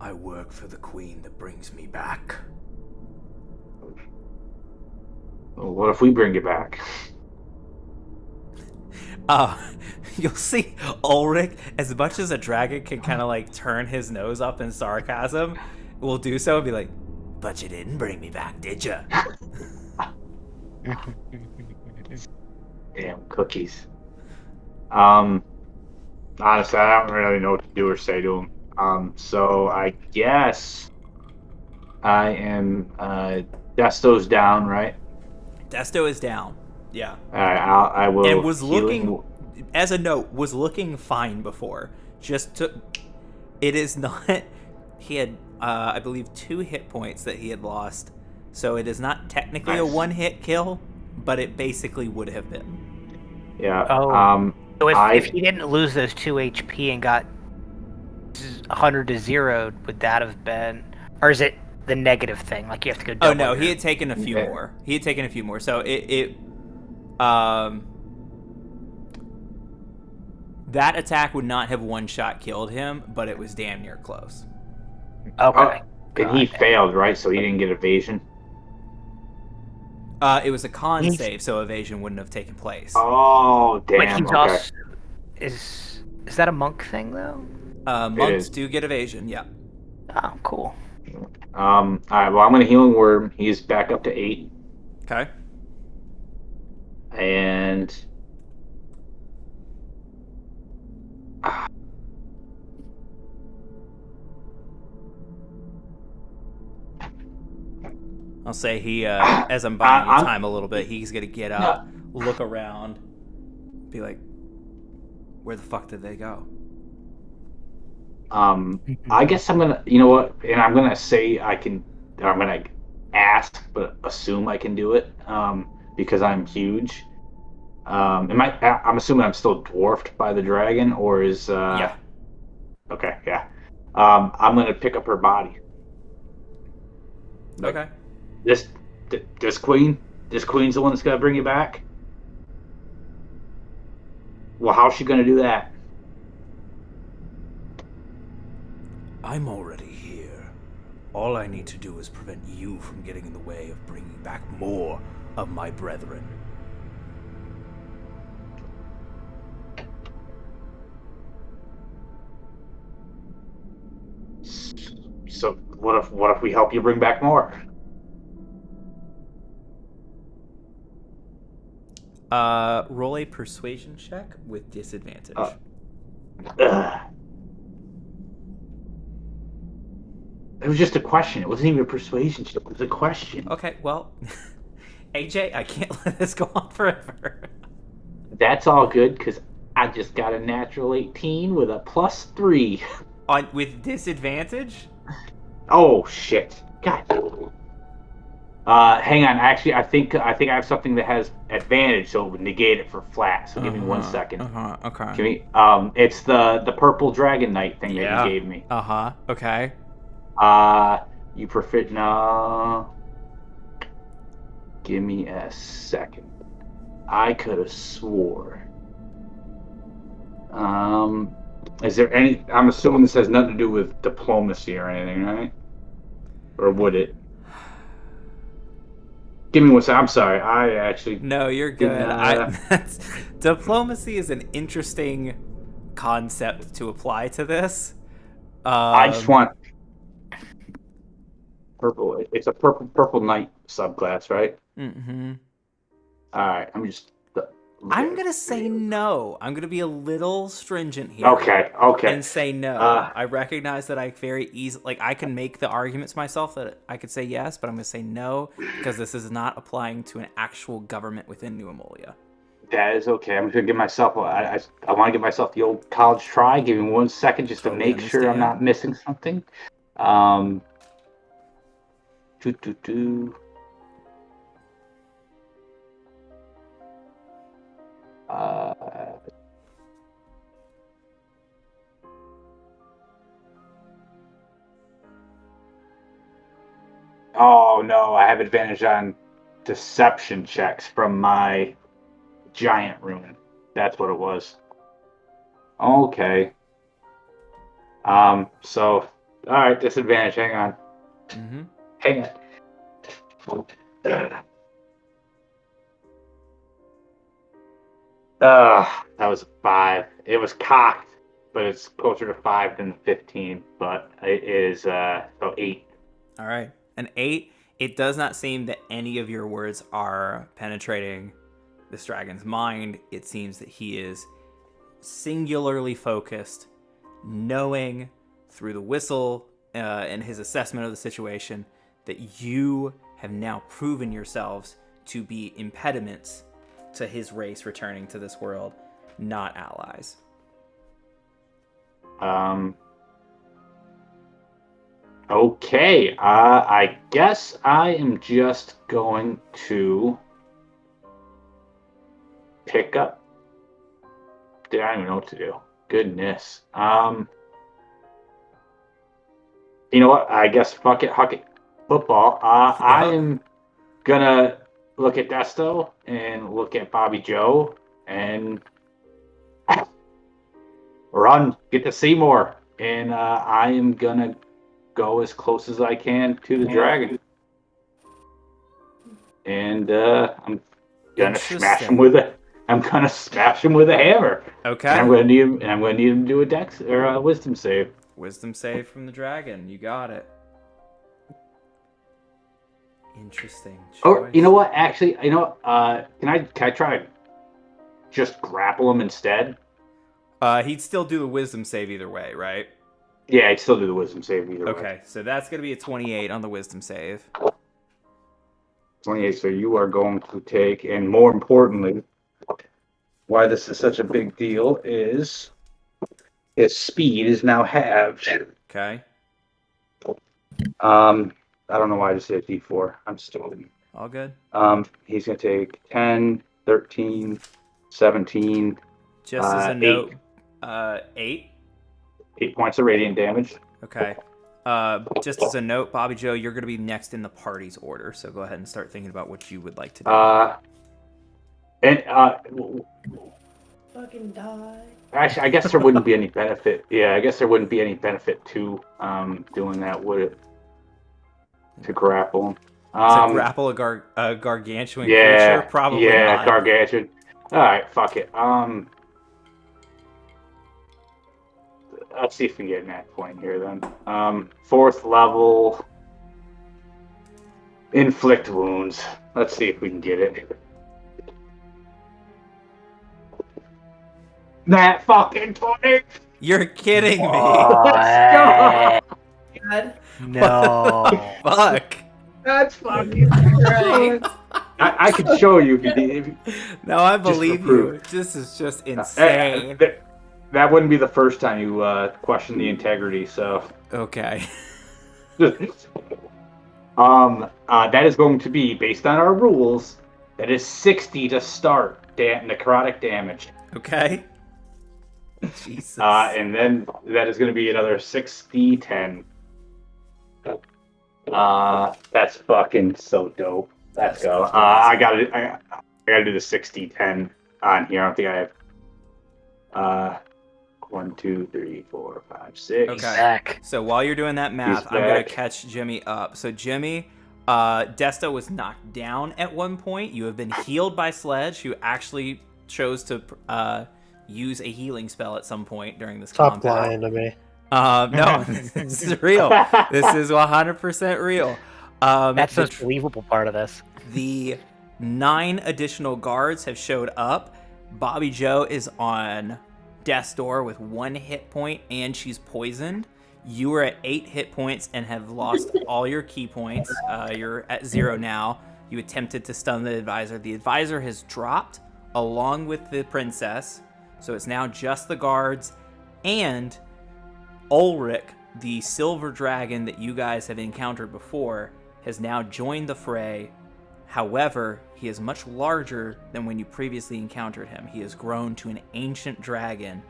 I work for the queen that brings me back. Well, what if we bring you back? You'll see Ulrich, as much as a dragon can kind of like turn his nose up in sarcasm, will do so and be like, "But you didn't bring me back, did you?" Damn cookies. Honestly, I don't really know what to do or say to him. So I guess I am. Desto's down, right? Desto is down. Yeah. I will. And was looking, as a note, was looking fine before. It is not. He had, I believe, 2 hit points that he had lost, so it is not technically a 1-hit kill, but it basically would have been. Yeah. Oh. So if he didn't lose those 2 HP and got 100 to 0, would that have been, or is it the negative thing? Like you have to go double. Oh no, he had taken a few more. So that attack would not have one-shot killed him, but it was damn near close. Okay. And he failed, right? So he didn't get evasion. It was a con save, so evasion wouldn't have taken place. Oh damn! But he's okay. also, is that a monk thing though? Monks do get evasion. Yeah. Oh, cool. All right. Well, I'm gonna healing word. He's back up to 8. Okay. And I'll say he, as I'm buying you time a little bit, he's gonna get up, look around, be like, "Where the fuck did they go?" I guess I'm gonna, you know what? And I'm gonna say I'm gonna ask, but assume I can do it, because I'm huge. I'm assuming I'm still dwarfed by the dragon, or is Yeah. Okay, yeah. I'm gonna pick up her body. Okay. This queen's the one that's gonna bring you back. Well, how's she gonna do that? I'm already here. All I need to do is prevent you from getting in the way of bringing back more of my brethren. So what if we help you bring back more? Roll a persuasion check with disadvantage. Ugh. It was just a question. It wasn't even a persuasion check. It was a question. Okay, well, AJ, I can't let this go on forever. That's all good because I just got a natural 18 with a +3. With disadvantage? Oh shit! God. Hang on. Actually, I think I have something that has advantage, so it would negate it for flat. So give me 1 second. Okay. Give me. It's the purple dragon knight thing that you gave me. Okay. You perfect. No. Give me a second. I could have swore. Is there any? I'm assuming this has nothing to do with diplomacy or anything, right? Or would it? Give me 1 second. I'm sorry. I actually. No, you're good. Diplomacy is an interesting concept to apply to this. I just want purple. It's a purple knight subclass, right? Mm-hmm. All right. I'm gonna say no. I'm gonna be a little stringent here. Okay. And say no. I recognize that I very easily, like, I can make the arguments myself that I could say yes, but I'm gonna say no because this is not applying to an actual government within New Amolia. That is okay. I'm gonna give myself. I want to give myself the old college try. Give me 1 second just to make sure I'm not missing something. Oh no, I have advantage on deception checks from my giant rune. That's what it was. Okay. So, all right, disadvantage. Hang on. Mm-hmm. Hang on. That was a 5. It was cocked, but it's closer to 5 than 15. But it is so 8. All right, an 8. It does not seem that any of your words are penetrating this dragon's mind. It seems that he is singularly focused, knowing through the whistle and his assessment of the situation that you have now proven yourselves to be impediments to his race returning to this world, not allies. Okay. I guess I am just going to pick up. Dude, I don't even know what to do. Goodness. You know what? I guess fuck it, huck it. Football. I am gonna look at Desto and look at Bobby Joe and run, get to Seymour, and I am gonna go as close as I can to the dragon, and I'm gonna smash him with a. I'm gonna smash him with a hammer. Okay. And I'm gonna need him. And I'm gonna need him to do a dex or a wisdom save. Wisdom save from the dragon. You got it. Interesting choice. Or you know what? Actually, you know, can I try to just grapple him instead? He'd still do the wisdom save either way, right? Yeah, I'd still do the wisdom save either way. Okay, so that's gonna be a 28 on the wisdom save. 28. So you are going to take, and more importantly, why this is such a big deal is his speed is now halved. Okay. I don't know why I just said D4. I'm still. All good. He's going to take 10, 13, 17. Just as a note, 8. 8 points of radiant damage. Okay. Just as a note, Bobby Joe, you're going to be next in the party's order, so go ahead and start thinking about what you would like to do. Fucking die. Actually, I guess there wouldn't be any benefit. Yeah, I guess there wouldn't be any benefit to doing that, would it? To grapple. To grapple a gargantuan Yeah, creature? Probably yeah, not. gargantuan. All right, fuck it. Let's see if we can get an at point here then. 4th level. Inflict wounds. Let's see if we can get it. That fucking 20. You're kidding me. God. No. Fuck. That's fucking Right. I could show you if you No, I Just for believe you. proof. This is just insane. that wouldn't be the first time you question the integrity, so Okay. that is going to be based on our rules. That is 60 to start necrotic damage. Okay. Jesus. And then that is going to be another 6d10. That's fucking so dope. Let's go. I gotta do the 6d10 on here. I don't think I have 1, 2, 3, 4, 5, 6. Okay. Back. So while you're doing that math, He's I'm gonna back. catch Jimmy up. So Jimmy, Desta was knocked down at one point. You have been healed by Sledge, who actually chose to use a healing spell at some point during this Stop combat. lying to me. No, this is real. This is 100% real. That's the the, most believable part of this. the 9 additional guards have showed up. Bobby Joe is on death's door with 1 hit point, and she's poisoned. You are at 8 hit points and have lost all your key points. You're at 0 now. You attempted to stun the advisor. The advisor has dropped along with the princess, so it's now just the guards, and Ulrich, the silver dragon that you guys have encountered before, has now joined the fray. However, he is much larger than when you previously encountered him. He has grown to an ancient dragon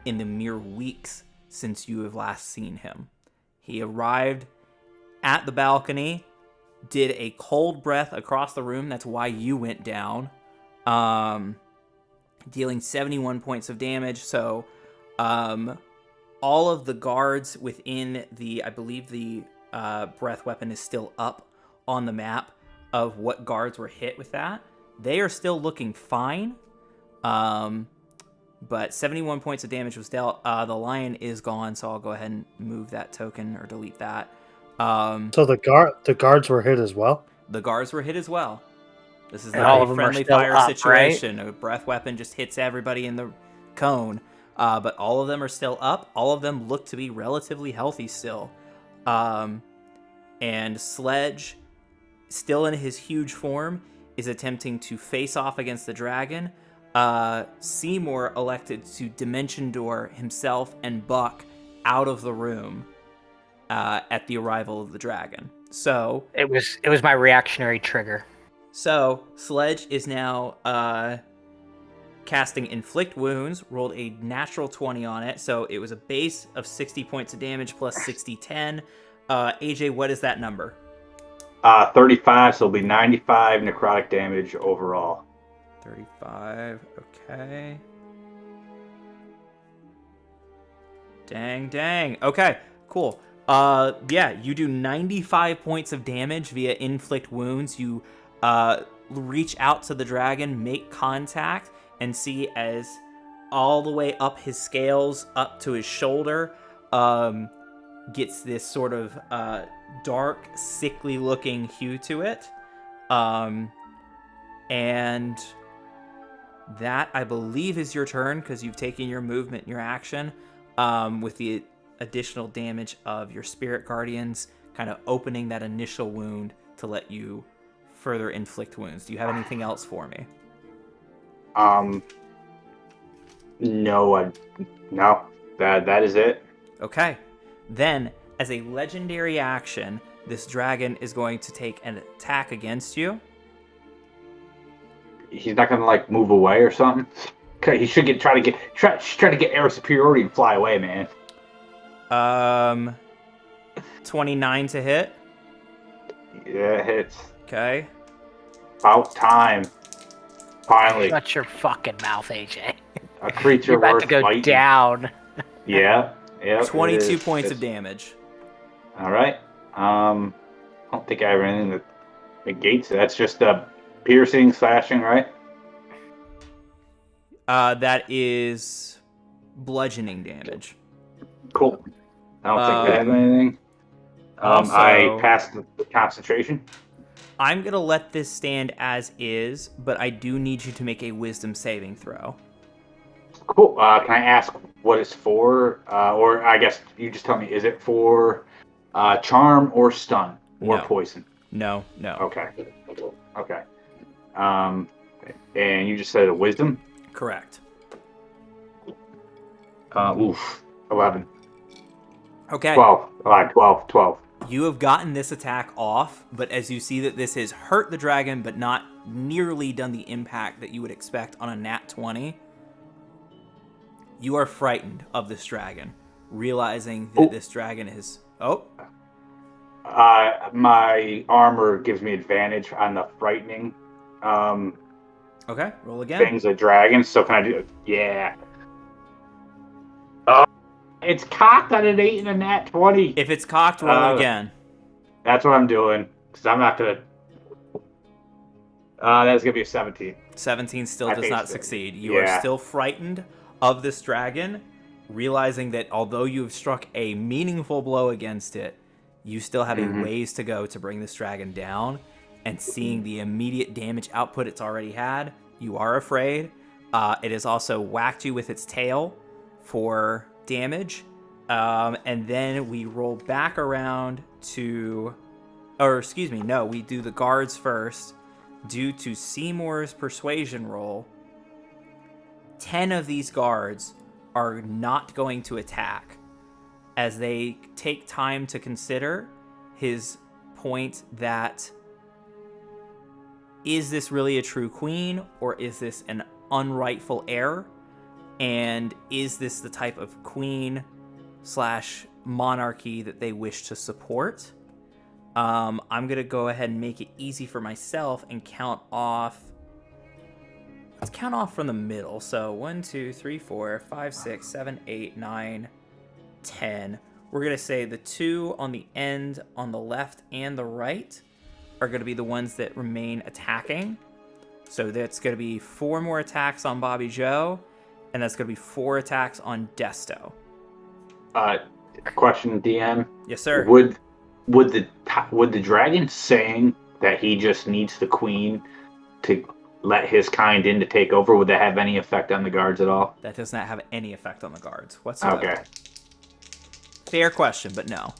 in the mere weeks since you have last seen him. He arrived at the balcony, did a cold breath across the room. That's why you went down, dealing 71 points of damage. So all of the guards within the, I believe the breath weapon is still up on the map of what guards were hit with that. They are still looking fine. But 71 points of damage was dealt. The lion is gone, so I'll go ahead and move that token or delete that. So the guards were hit as well? The guards were hit as well. This is And not all a of them are friendly still fire up, situation. A breath weapon just hits everybody in the cone. But all of them are still up. All of them look to be relatively healthy still. And Sledge, still in his huge form, is attempting to face off against the dragon. Seymour elected to Dimension Door himself and Buck out of the room at the arrival of the dragon. So It was my reactionary trigger. So Sledge is now casting Inflict Wounds, rolled a natural 20 on it, so it was a base of 60 points of damage plus 60/10. AJ, what is that number? 35, so it'll be 95 necrotic damage overall. 35, okay. Dang. Okay, cool. Yeah, you do 95 points of damage via Inflict Wounds. You reach out to the dragon, make contact, and see as all the way up his scales, up to his shoulder, gets this sort of dark, sickly-looking hue to it. And that, I believe, is your turn, because you've taken your movement and your action, with the additional damage of your spirit guardians kind of opening that initial wound to let you further inflict wounds. Do you have anything else for me? No, that is it. Okay. Then, as a legendary action, this dragon is going to take an attack against you. He's not gonna like move away or something. Okay, he should try to get air superiority and fly away, man. 29 to hit. Yeah, it hits. Okay. About time. Finally. Shut your fucking mouth, AJ. a creature You're about worth to go fighting. down. Yeah. 22 points of damage. All right. I don't think I have anything that negates it. That's just piercing, slashing, right? That is bludgeoning damage. Cool. I don't think I have anything. Also, I passed the concentration. I'm going to let this stand as is, but I do need you to make a wisdom saving throw. Cool. Can I ask what it's for? Or I guess you just tell me, is it for charm or stun or No. poison? No. Okay. And you just said a wisdom? Correct. 11. Okay. 12. You have gotten this attack off, but as you see that this has hurt the dragon, but not nearly done the impact that you would expect on a nat 20, you are frightened of this dragon, realizing that this dragon is... Oh. My armor gives me advantage on the frightening Okay, roll again. things of dragons, so can I do it? Yeah. It's cocked on an 8 and a nat 20. If it's cocked, roll it again. That's what I'm doing, because I'm not going to... that's going to be a 17. 17 still does not succeed. You Yeah. are still frightened of this dragon, realizing that although you have struck a meaningful blow against it, you still have a ways to go to bring this dragon down. And seeing the immediate damage output it's already had, you are afraid. It has also whacked you with its tail for damage. And then we roll back around to... Or, excuse me, no, we do the guards first. Due to Seymour's persuasion roll, 10 of these guards are not going to attack, as they take time to consider his point that, is this really a true queen, or is this an unrightful heir? And is this the type of queen / monarchy that they wish to support? I'm going to go ahead and make it easy for myself and count off. Let's count off from the middle. So 1, 2, 3, 4, 5, 6, 7, 8, 9, 10. We're going to say the 2 on the end on the left and the right are going to be the ones that remain attacking. So that's going to be 4 more attacks on Bobby Joe, and that's going to be 4 attacks on Desto. Question, DM. Yes, sir. Would the dragon saying that he just needs the queen to let his kind in to take over, would that have any effect on the guards at all? That does not have any effect on the guards whatsoever. Okay. Fair question, but no.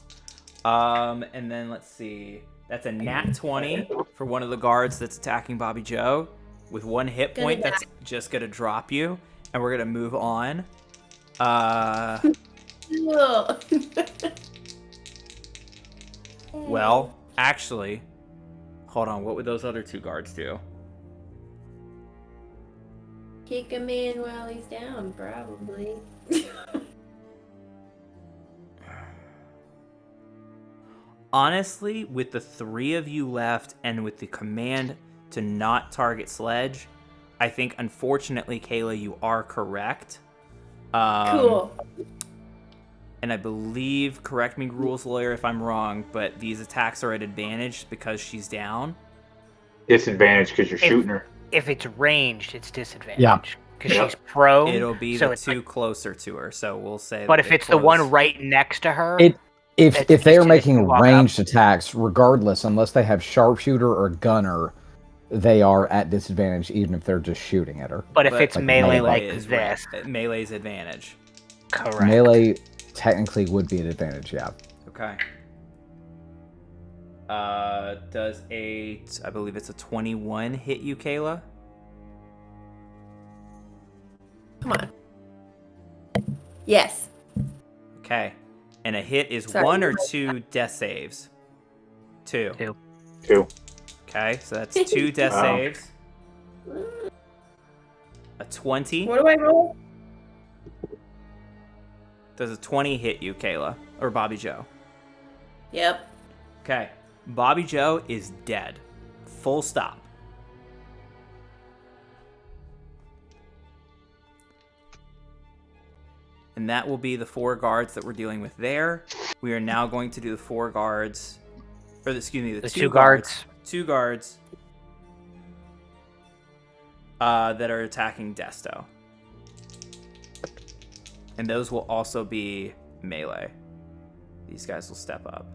And then let's see. That's a nat 20 for one of the guards that's attacking Bobby Joe. With 1 hit point, that's just going to drop you. And we're going to move on. Well, actually, hold on. What would those other 2 guards do? Kick him in while he's down, probably. Honestly, with the 3 of you left and with the command to not target Sledge, I think, unfortunately, Kayla, you are correct. Cool. And I believe, correct me, rules lawyer, if I'm wrong, but these attacks are at advantage because she's down. Disadvantage because you're shooting her. If it's ranged, it's disadvantage. Yeah. Because she's prone. It'll be so the it's 2 closer to her, so we'll say. But if it's the one right next to her, if they are making walk ranged attacks, regardless, unless they have sharpshooter or gunner, they are at disadvantage, even if they're just shooting at her. But if it's like melee melee like is this, melee's advantage. correct. Melee technically would be an advantage, yeah. Okay. Does I believe it's a 21 hit you, Kayla? Come on. Yes. Okay. And a hit is Sorry. 1 or 2 death saves? 2. 2. Okay, so that's 2 death Wow. saves. A 20. What do I roll? Does a 20 hit you, Kayla? Or Bobby Joe? Yep. Okay. Bobby Joe is dead. Full stop. And that will be the 4 guards that we're dealing with there. We are now going to do the 4 guards, or excuse me, the 2 guards. 2 guards that are attacking Desto. And those will also be melee. These guys will step up.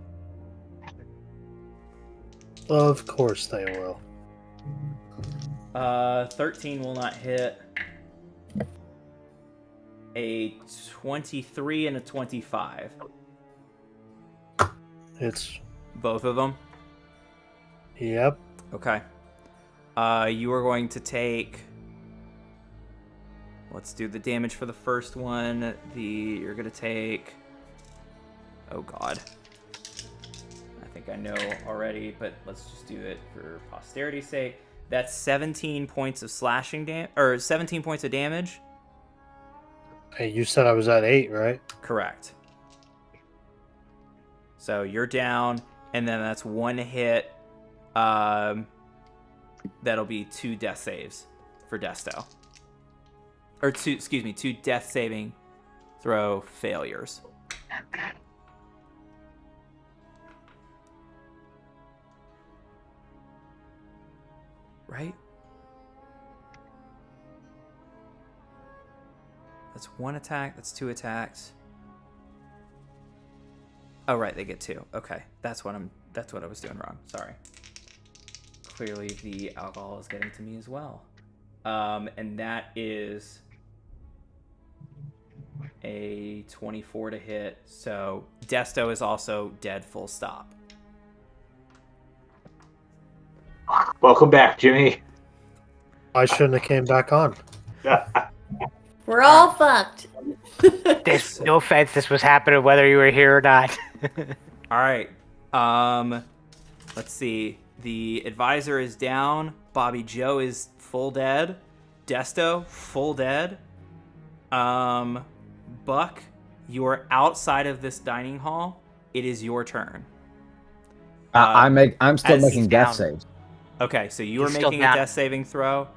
Of course they will. 13 will not hit. A 23 and a 25. It's... Both of them? Yep. Okay. You are going to take... Let's do the damage for the first one. You're going to take... Oh, God. I think I know already, but let's just do it for posterity's sake. That's 17 points of slashing damage, or 17 points of damage. Hey, you said I was at 8, right? Correct. So you're down, and then that's 1 hit. That'll be 2 death saves for Desto. Or 2 death saving throw failures. Right? That's 1 attack. That's 2 attacks. Oh, right, they get 2. Okay, that's what I was doing wrong. Sorry. Clearly, the alcohol is getting to me as well. And that is a 24 to hit. So Desto is also dead. Full stop. Welcome back, Jimmy. I shouldn't have came back on. We're all fucked. No offense, this was happening whether you were here or not. All right. Let's see. The advisor is down. Bobby Joe is full dead. Desto, full dead. Buck, you are outside of this dining hall. It is your turn. I'm still making death down. saves. Okay, so you are He's still making a down. death saving throw.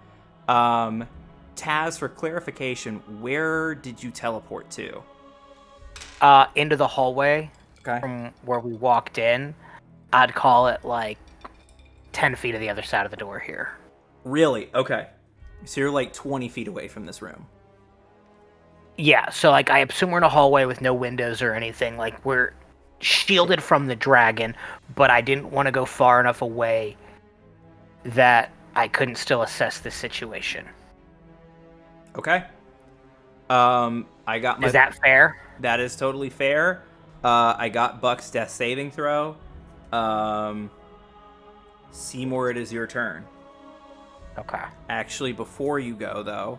Taz, for clarification, where did you teleport to? Into the hallway Okay. from where we walked in. I'd call it like 10 feet to the other side of the door here. Really? Okay. So you're like 20 feet away from this room. Yeah, so like I assume we're in a hallway with no windows or anything. Like we're shielded from the dragon, but I didn't want to go far enough away that I couldn't still assess the situation. Okay. I got my... Is that fair? That is totally fair. I got Buck's death saving throw. Seymour, it is your turn. Okay. Actually, before you go, though,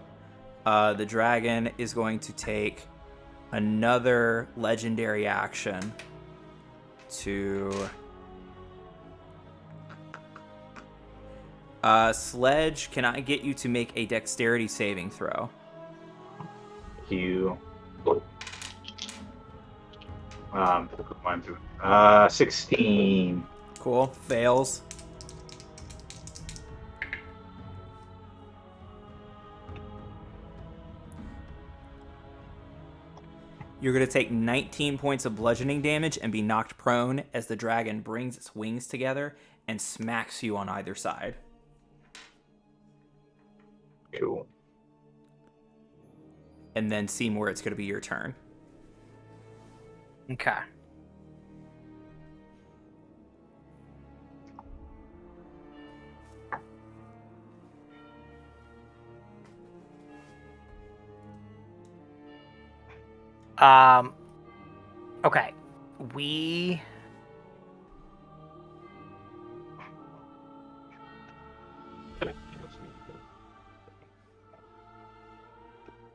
the dragon is going to take another legendary action to... Sledge, can I get you to make a dexterity saving throw? You. 16. Cool. Fails. You're going to take 19 points of bludgeoning damage and be knocked prone as the dragon brings its wings together and smacks you on either side. Cool. And then Seymour, it's going to be your turn. Okay. Okay.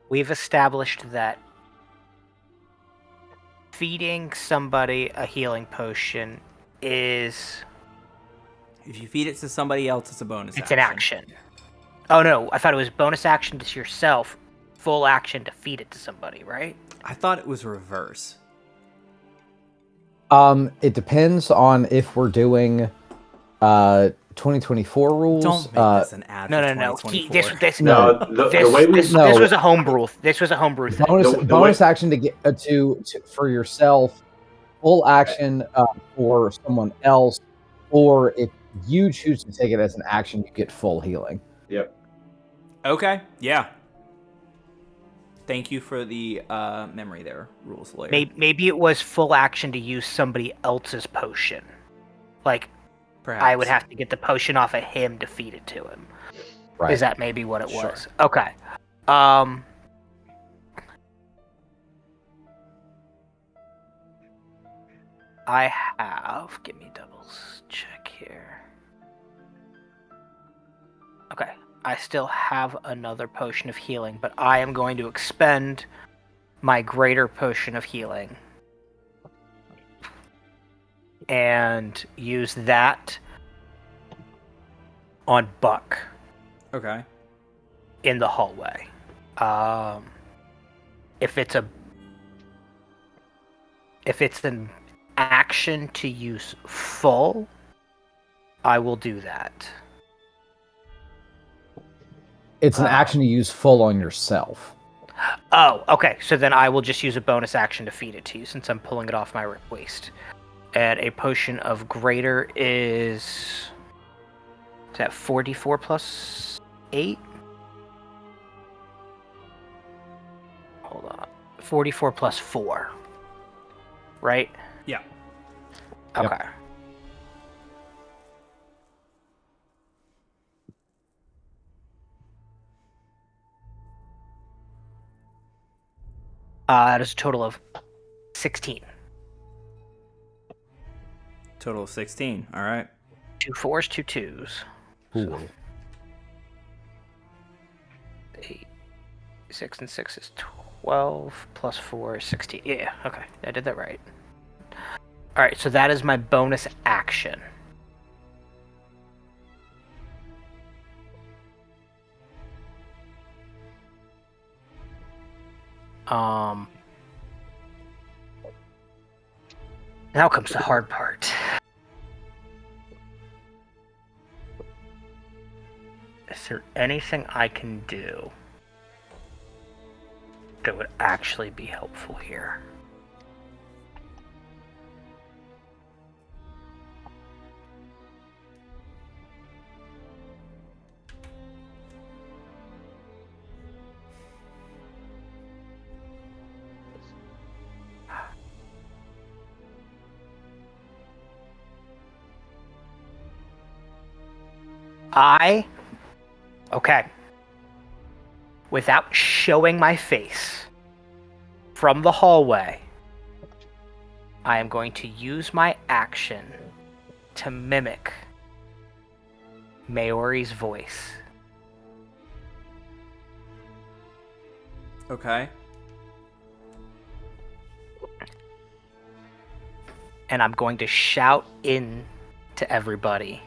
We've established that feeding somebody a healing potion is... If you feed it to somebody else, it's a bonus It's action. an action. Oh no, I thought it was bonus action to yourself, full action to feed it to somebody, right? I thought it was reverse. It depends on if we're doing 2024 rules. Don't make this an ad No, for no. 2024. No, the way we This was a homebrew. This was a homebrew thing. bonus action to get to for yourself, full action for someone else, or if you choose to take it as an action, you get full healing. Yep. Okay, yeah. Thank you for the memory there, rules lawyer. Maybe it was full action to use somebody else's potion. Like, Perhaps. I would have to get the potion off of him to feed it to him. Right. Is that maybe what it Sure. was? Okay. I have... Give me doubles check here. Okay. I still have another potion of healing, but I am going to expend my greater potion of healing and use that on Buck Okay. in the hallway. If it's an action to use full, I will do that. It's an action to use full on yourself. Oh, okay. So then I will just use a bonus action to feed it to you since I'm pulling it off my waist. And a potion of greater is that 4d4 plus 8? Hold on. 44 plus 4. Right? Yeah. Okay. Yep. That is a total of 16. Total of 16. All right. 2 4s, 2 2s. Ooh. 8. 6 and 6 is 12. Plus 4 is 16. Yeah, okay. I did that right. Alright, so that is my bonus action. Now comes the hard part. Is there anything I can do that would actually be helpful here? Okay. Without showing my face from the hallway, I am going to use my action to mimic Maori's voice. Okay. And I'm going to shout in to everybody.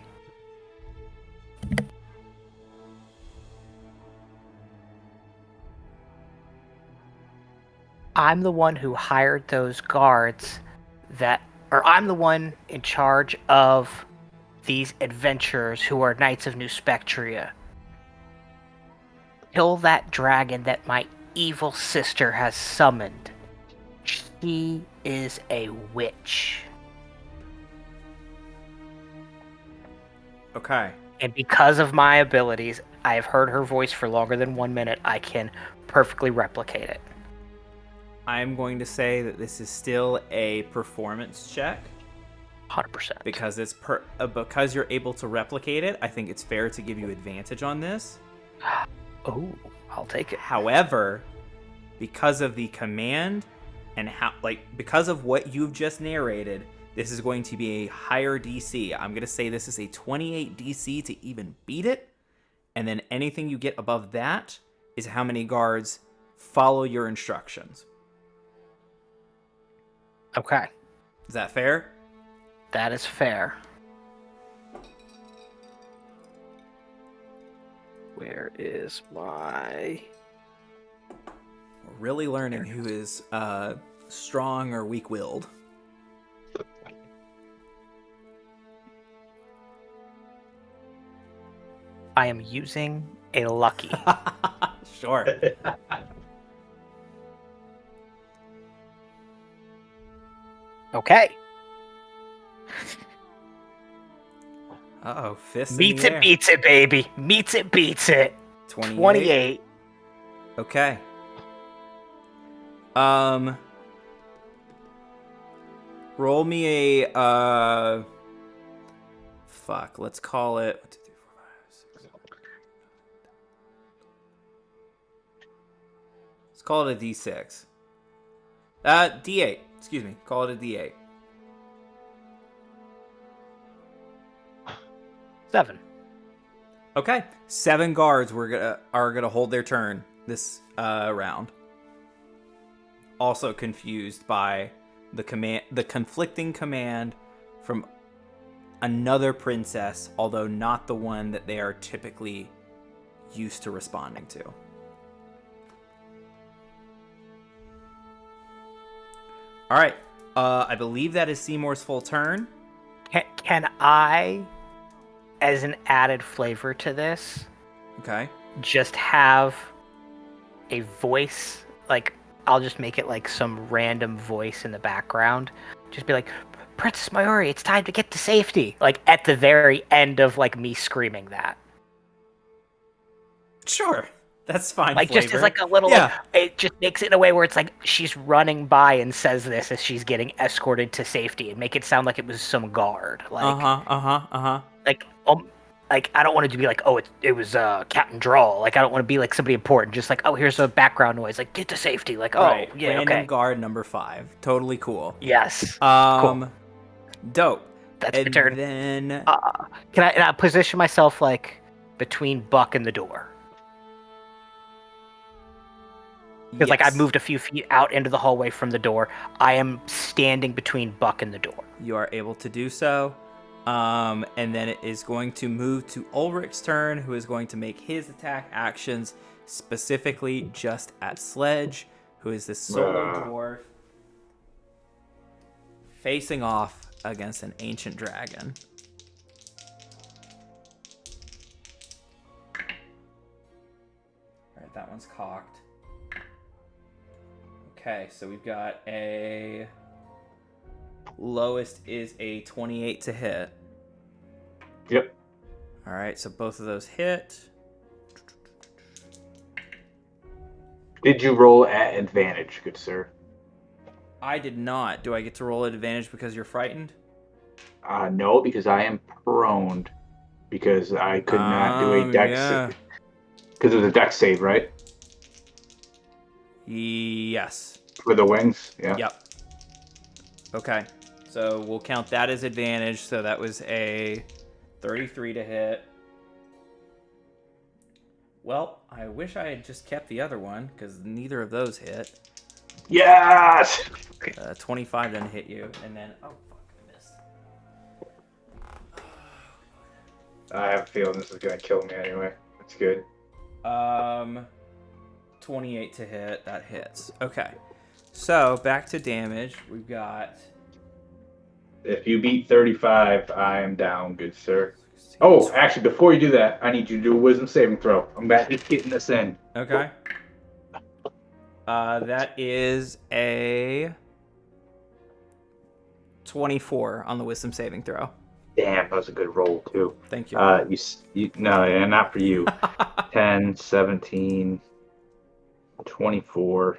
I'm the one who hired those guards I'm the one in charge of these adventurers who are Knights of New Spectria. Kill that dragon that my evil sister has summoned. She is a witch. Okay. And because of my abilities, I have heard her voice for longer than 1 minute. I can perfectly replicate it. I'm going to say that this is still a performance check 100%. because it's because you're able to replicate it. I think it's fair to give you advantage on this. Oh, I'll take it. However, because of the command and because of what you've just narrated, this is going to be a higher DC. I'm going to say this is a 28 DC to even beat it. And then anything you get above that is how many guards follow your instructions. Okay. Is that fair? That is fair. Where is my... We're really learning who is strong or weak-willed. I am using a lucky. Sure. Okay. Uh-oh, fists Meets in the it, air. beats it, baby. Meets it, beats it. 28. Okay. Roll me a fuck, let's call it 1, 2, 3, 4, 5, 6, 7. Let's call it a D6. D8. Excuse me. Call it a D8. 7. Okay. 7 guards are gonna hold their turn this round. Also confused by the conflicting command from another princess, although not the one that they are typically used to responding to. All right. I believe that is Seymour's full turn. Can I, as an added flavor to this, Okay. just have a voice? Like, I'll just make it like some random voice in the background. Just be like, Princess Mayuri, it's time to get to safety. Like, at the very end of, like, me screaming that. Sure. That's fine. Like, flavor. just as, like, a little, Yeah. like, it just makes it in a way where it's like she's running by and says this as she's getting escorted to safety and make it sound like it was some guard. Like, like, I don't want it to be like, oh, it was Captain Drawl. Like, I don't want to be like somebody important. Just like, oh, here's a background noise. Like, get to safety. Like, oh, Right. yeah, Random okay. guard number 5. Totally cool. Yes. Cool. Dope. That's And my turn. then Can I position myself, like, between Buck and the door? Because, like, yes, I've moved a few feet out into the hallway from the door. I am standing between Buck and the door. you are able to do so. And then it is going to move to Ulrich's turn, who is going to make his attack actions specifically just at Sledge, who is this solo dwarf facing off against an ancient dragon. All right, that one's cocked. Okay, so we've got a lowest is a 28 to hit. Yep. All right, so both of those hit. Did you roll at advantage, good sir? I did not. Do I get to roll at advantage because you're frightened? No, because I am prone. Because I could not do a dex save. Because it was a dex save, right? Yes. For the wings? Yeah. Yep. Okay. So we'll count that as advantage. So that was a 33 to hit. Well, I wish I had just kept the other one, because neither of those hit. Yes! 25 didn't hit you, and then... Oh, fuck, I missed. I have a feeling this is going to kill me anyway. That's good. 28 to hit. That hits. Okay. So, back to damage. We've got... If you beat 35, I am down, good sir. Oh, actually, before you do that, I need you to do a wisdom saving throw. I'm back just getting this in. Okay. That is a 24 on the wisdom saving throw. Damn, that was a good roll, too. Thank you. No, and not for you. 10, 17, 24,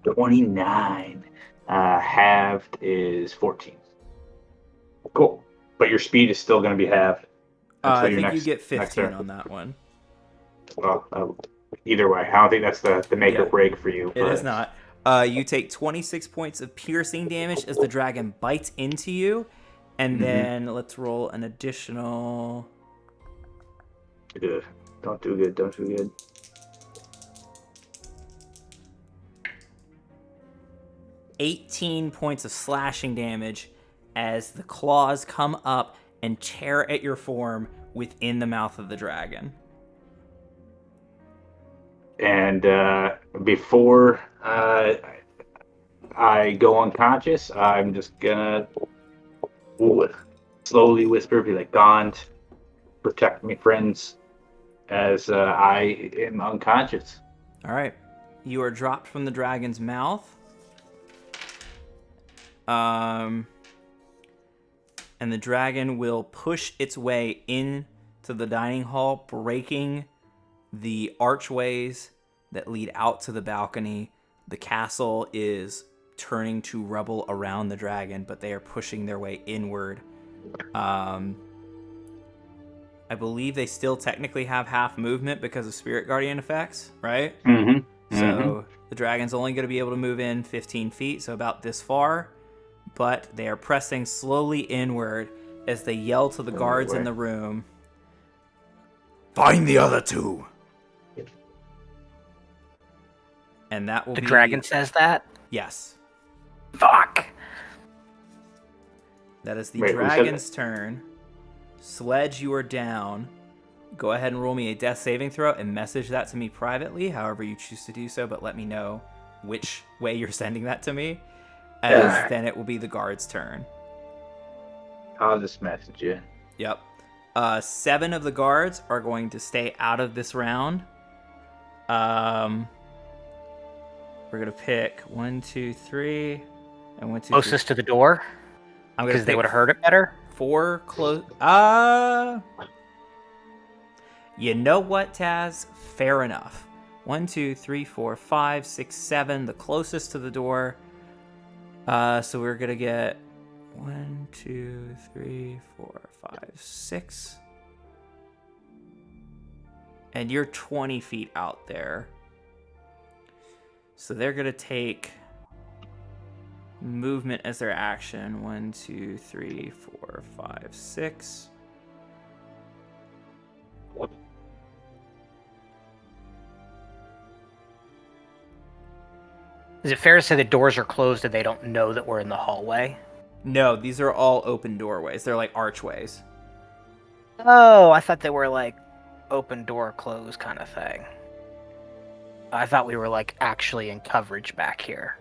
29. Halved is 14. Cool. But your speed is still going to be halved. I think you get 15 on that one. Well, either way, I don't think that's the make or break for you. It is not. You take 26 points of piercing damage as the dragon bites into you. And then let's roll an additional... Good. Don't do good. Don't do good. $18 points of slashing damage as the claws come up and tear at your form within the mouth of the dragon. And before I go unconscious, I'm just gonna slowly whisper, be like, Gond, protect me, friends. as I am unconscious. All right. You are dropped from the dragon's mouth. And the dragon will push its way into the dining hall, breaking the archways that lead out to the balcony. The castle is turning to rubble around the dragon, but they are pushing their way inward. I believe they still technically have half movement because of Spirit Guardian effects, right? Mm-hmm. So the dragon's only going to be able to move in 15 feet, so about this far. But they are pressing slowly inward as they yell to the guards in the room. Find the other two. And that will The be... dragon says that? Yes. Fuck! That is the Wait, who said dragon's turn. Sledge, you are down. Go ahead and roll me a death saving throw and message that to me privately, however you choose to do so, but let me know which way you're sending that to me, as then it will be the guard's turn. I'll just message you. Yep. 7 of the guards are going to stay out of this round. We're going to pick 1, 2, 3, and 1, 2, 3. Closest to the door? I'm gonna Because they pick would have heard it better? 4 close. You know what, Taz? Fair enough. 1, 2, 3, 4, 5, 6, 7. The closest to the door. So we're gonna get 1, 2, 3, 4, 5, 6. And you're 20 feet out there. So they're gonna take movement as their action. 1, 2, 3, 4, 5, 6. Is it fair to say the doors are closed and they don't know that we're in the hallway? No, these are all open doorways. They're like archways. Oh, I thought they were like open door, close kind of thing. I thought we were like actually in coverage back here.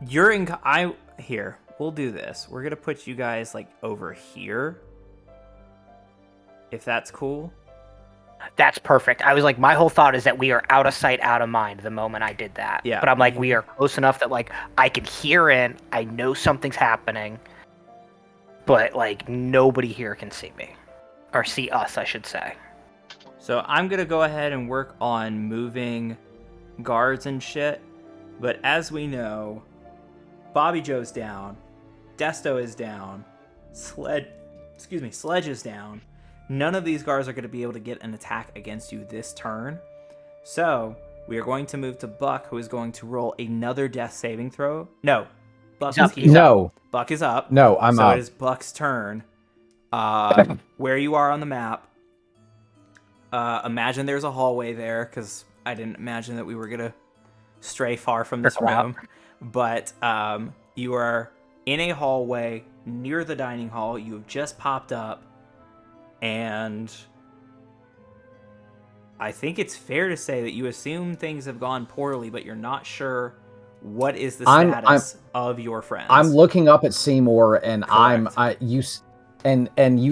You're in. Here. We'll do this. We're gonna put you guys like over here. If that's cool. That's perfect. I was like, my whole thought is that we are out of sight, out of mind the moment I did that. Yeah. But I'm like, we are close enough that like I can hear in, I know something's happening, but like nobody here can see me. Or see us, I should say. So I'm gonna go ahead and work on moving guards and shit. But as we know, Bobby Joe's down, Desto is down, Sledge is down. None of these guards are going to be able to get an attack against you this turn. So we are going to move to Buck, who is going to roll another death saving throw. No, Buck is No. Buck is up. No, I'm so up. So it is Buck's turn. Where you are on the map. Imagine there's a hallway there, because I didn't imagine that we were going to stray far from this room. But you are in a hallway near the dining hall. You have just popped up. And I think it's fair to say that you assume things have gone poorly, but you're not sure what is the status of your friends. I'm looking up at Seymour, and Correct. you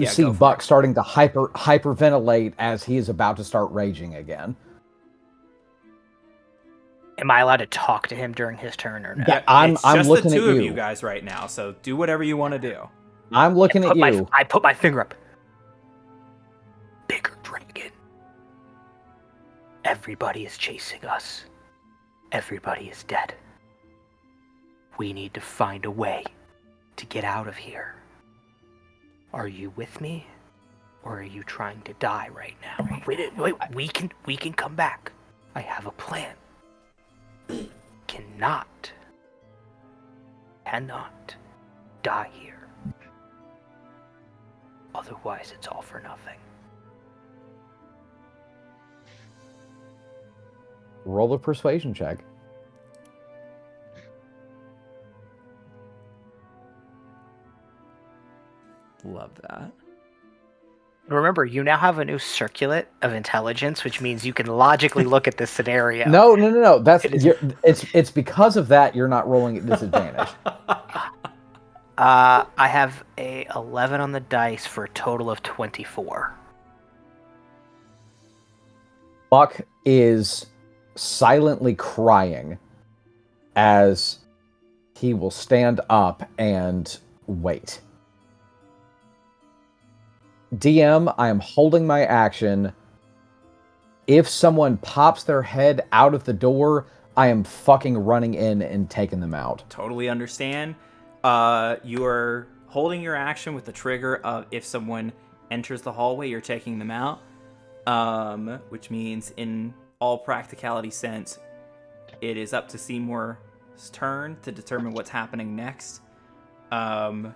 see Buck starting to hyperventilate as he is about to start raging again. Am I allowed to talk to him during his turn or no? Yeah, I'm just looking the two at of you. you guys right now, so do whatever you want to do. I'm looking at you. I put my finger up. Bigger dragon. Everybody is chasing us. Everybody is dead. We need to find a way to get out of here. Are you with me? Or are you trying to die right now? Wait, we can come back. I have a plan. Cannot die here. Otherwise, it's all for nothing. Roll a persuasion check. Love that. Remember, you now have a new circuit of intelligence, which means you can logically look at this scenario. No. It's because of that you're not rolling at disadvantage. I have a 11 on the dice for a total of 24. Buck is silently crying as he will stand up and wait. DM, I am holding my action. If someone pops their head out of the door, I am fucking running in and taking them out. Totally understand. You are holding your action with the trigger of if someone enters the hallway, you're taking them out. Which means, in all practicality sense, it is up to Seymour's turn to determine what's happening next. I'm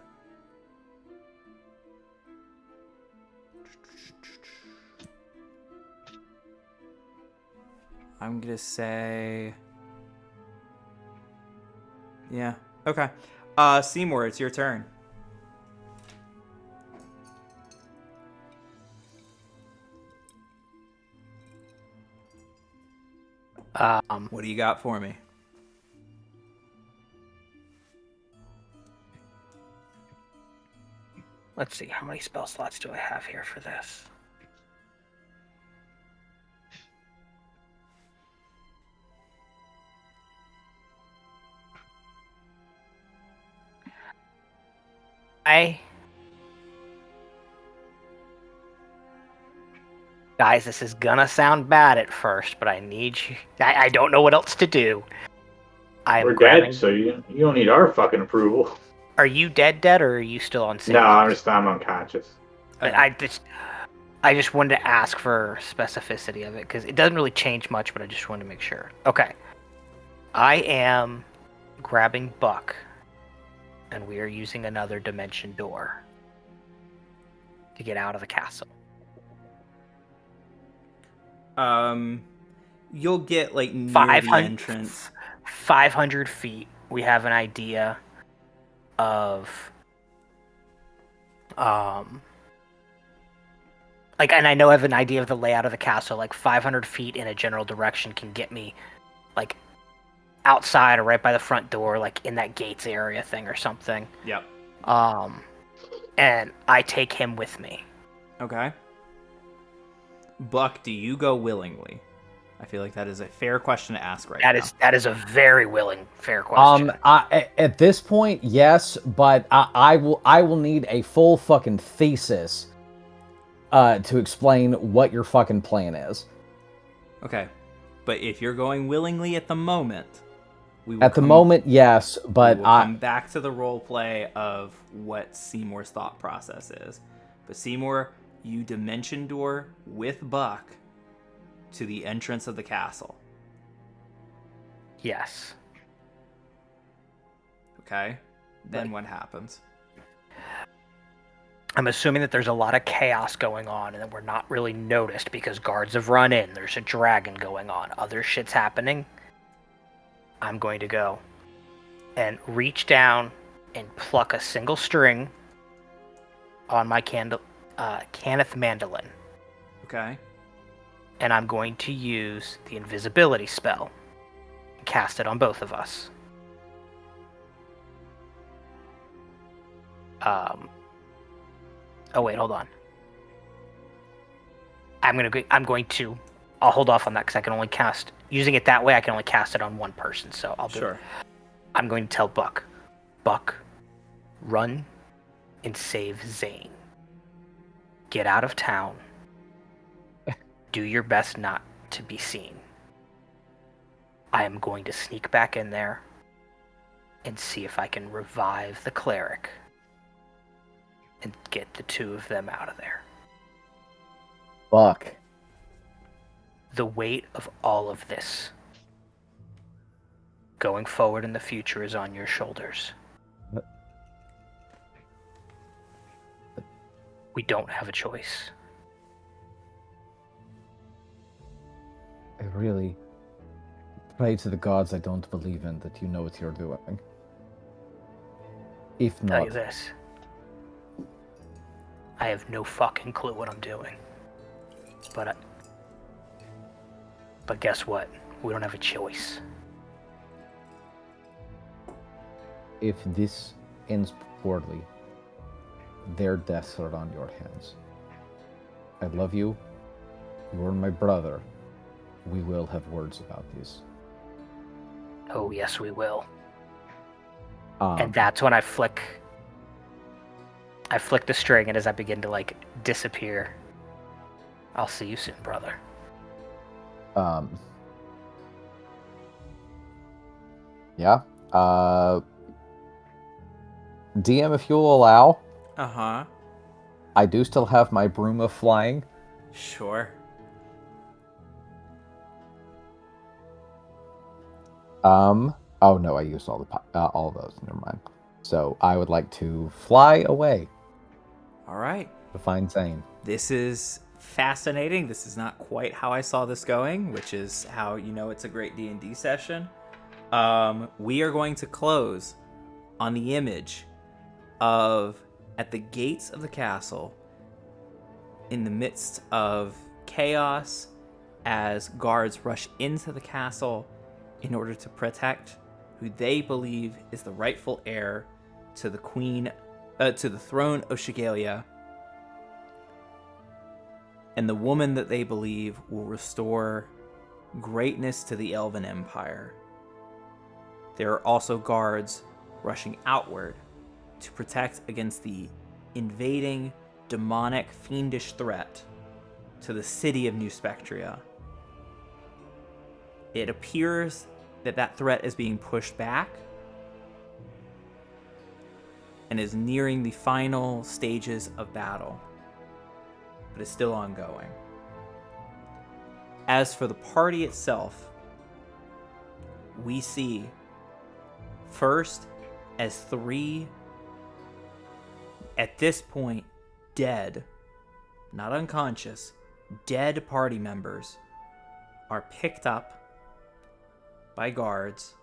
gonna say, yeah, okay. Seymour, it's your turn. What do you got for me? Let's see, how many spell slots do I have here for this? Guys, this is gonna sound bad at first, but I need you. I don't know what else to do. We're dead, so you don't need our fucking approval. Are you dead, or are you still on stage? No, I'm unconscious. I just wanted to ask for specificity of it, because it doesn't really change much, but I just wanted to make sure. Okay. I am grabbing Buck, and we are using another dimension door to get out of the castle. You'll get like near 500 the entrance. 500 feet. We have an idea of like, and I know I have an idea of the layout of the castle. Like 500 feet in a general direction can get me like outside or right by the front door, like in that gates area thing or something. Yep. And I take him with me. Okay. Buck, do you go willingly? I feel like that is a fair question to ask right now. That is a very fair question. At this point, yes, but I will need a full fucking thesis to explain what your fucking plan is. Okay, but if you're going willingly at the moment, yes, but we will come back to the role play of what Seymour's thought process is. But Seymour, you dimension door with Buck to the entrance of the castle. Yes. Okay. Then what happens? I'm assuming that there's a lot of chaos going on and that we're not really noticed because guards have run in. There's a dragon going on. Other shit's happening. I'm going to go and reach down and pluck a single string on my Kenneth mandolin. Okay. And I'm going to use the invisibility spell and cast it on both of us. Oh wait, hold on. I'll hold off on that because I can only cast, using it that way, I can only cast it on one person, so I'll do it. I'm going to tell Buck, run and save Zane. Get out of town. Do your best not to be seen. I am going to sneak back in there and see if I can revive the cleric and get the two of them out of there. Buck. The weight of all of this going forward in the future is on your shoulders. We don't have a choice. I really pray to the gods I don't believe in that you know what you're doing. If I'll tell not, you this. I have no fucking clue what I'm doing. But guess what? We don't have a choice. if this ends poorly, their deaths are on your hands. I love you. You are my brother. we will have words about these. Oh, yes, we will. Um, And that's when I flick the string, and as I begin to, like, disappear, I'll see you soon, brother. Yeah. DM, if you'll allow, Uh-huh. I do still have my broom of flying. Sure. Oh no, I used all all those. Never mind. So I would like to fly away All right. to find Zane. This is fascinating. This is not quite how I saw this going, which is how you know it's a great D&D session. We are going to close on the image of, at the gates of the castle, in the midst of chaos, as guards rush into the castle in order to protect who they believe is the rightful heir to the to the throne of Shigalia, and the woman that they believe will restore greatness to the Elven Empire. There are also guards rushing outward to protect against the invading, demonic, fiendish threat to the city of New Spectria. It appears that that threat is being pushed back and is nearing the final stages of battle, but is still ongoing. As for the party itself, we see first as 3, at this point, dead, not unconscious, dead party members are picked up by guards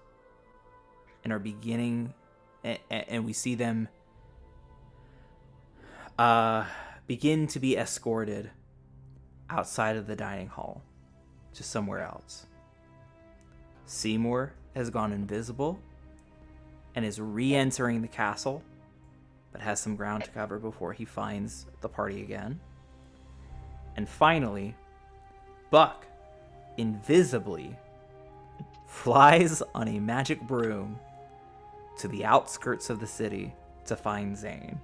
and are beginning, and we see them begin to be escorted outside of the dining hall to somewhere else. Seymour has gone invisible and is re-entering the castle, but has some ground to cover before he finds the party again. And finally, Buck invisibly flies on a magic broom to the outskirts of the city to find Zane.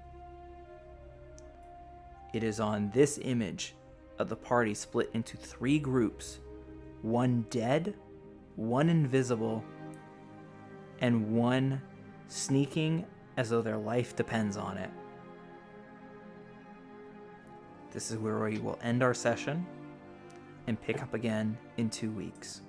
It is on this image of the party split into 3 groups, one dead, one invisible, and one sneaking as though their life depends on it. This is where we will end our session and pick up again in 2 weeks.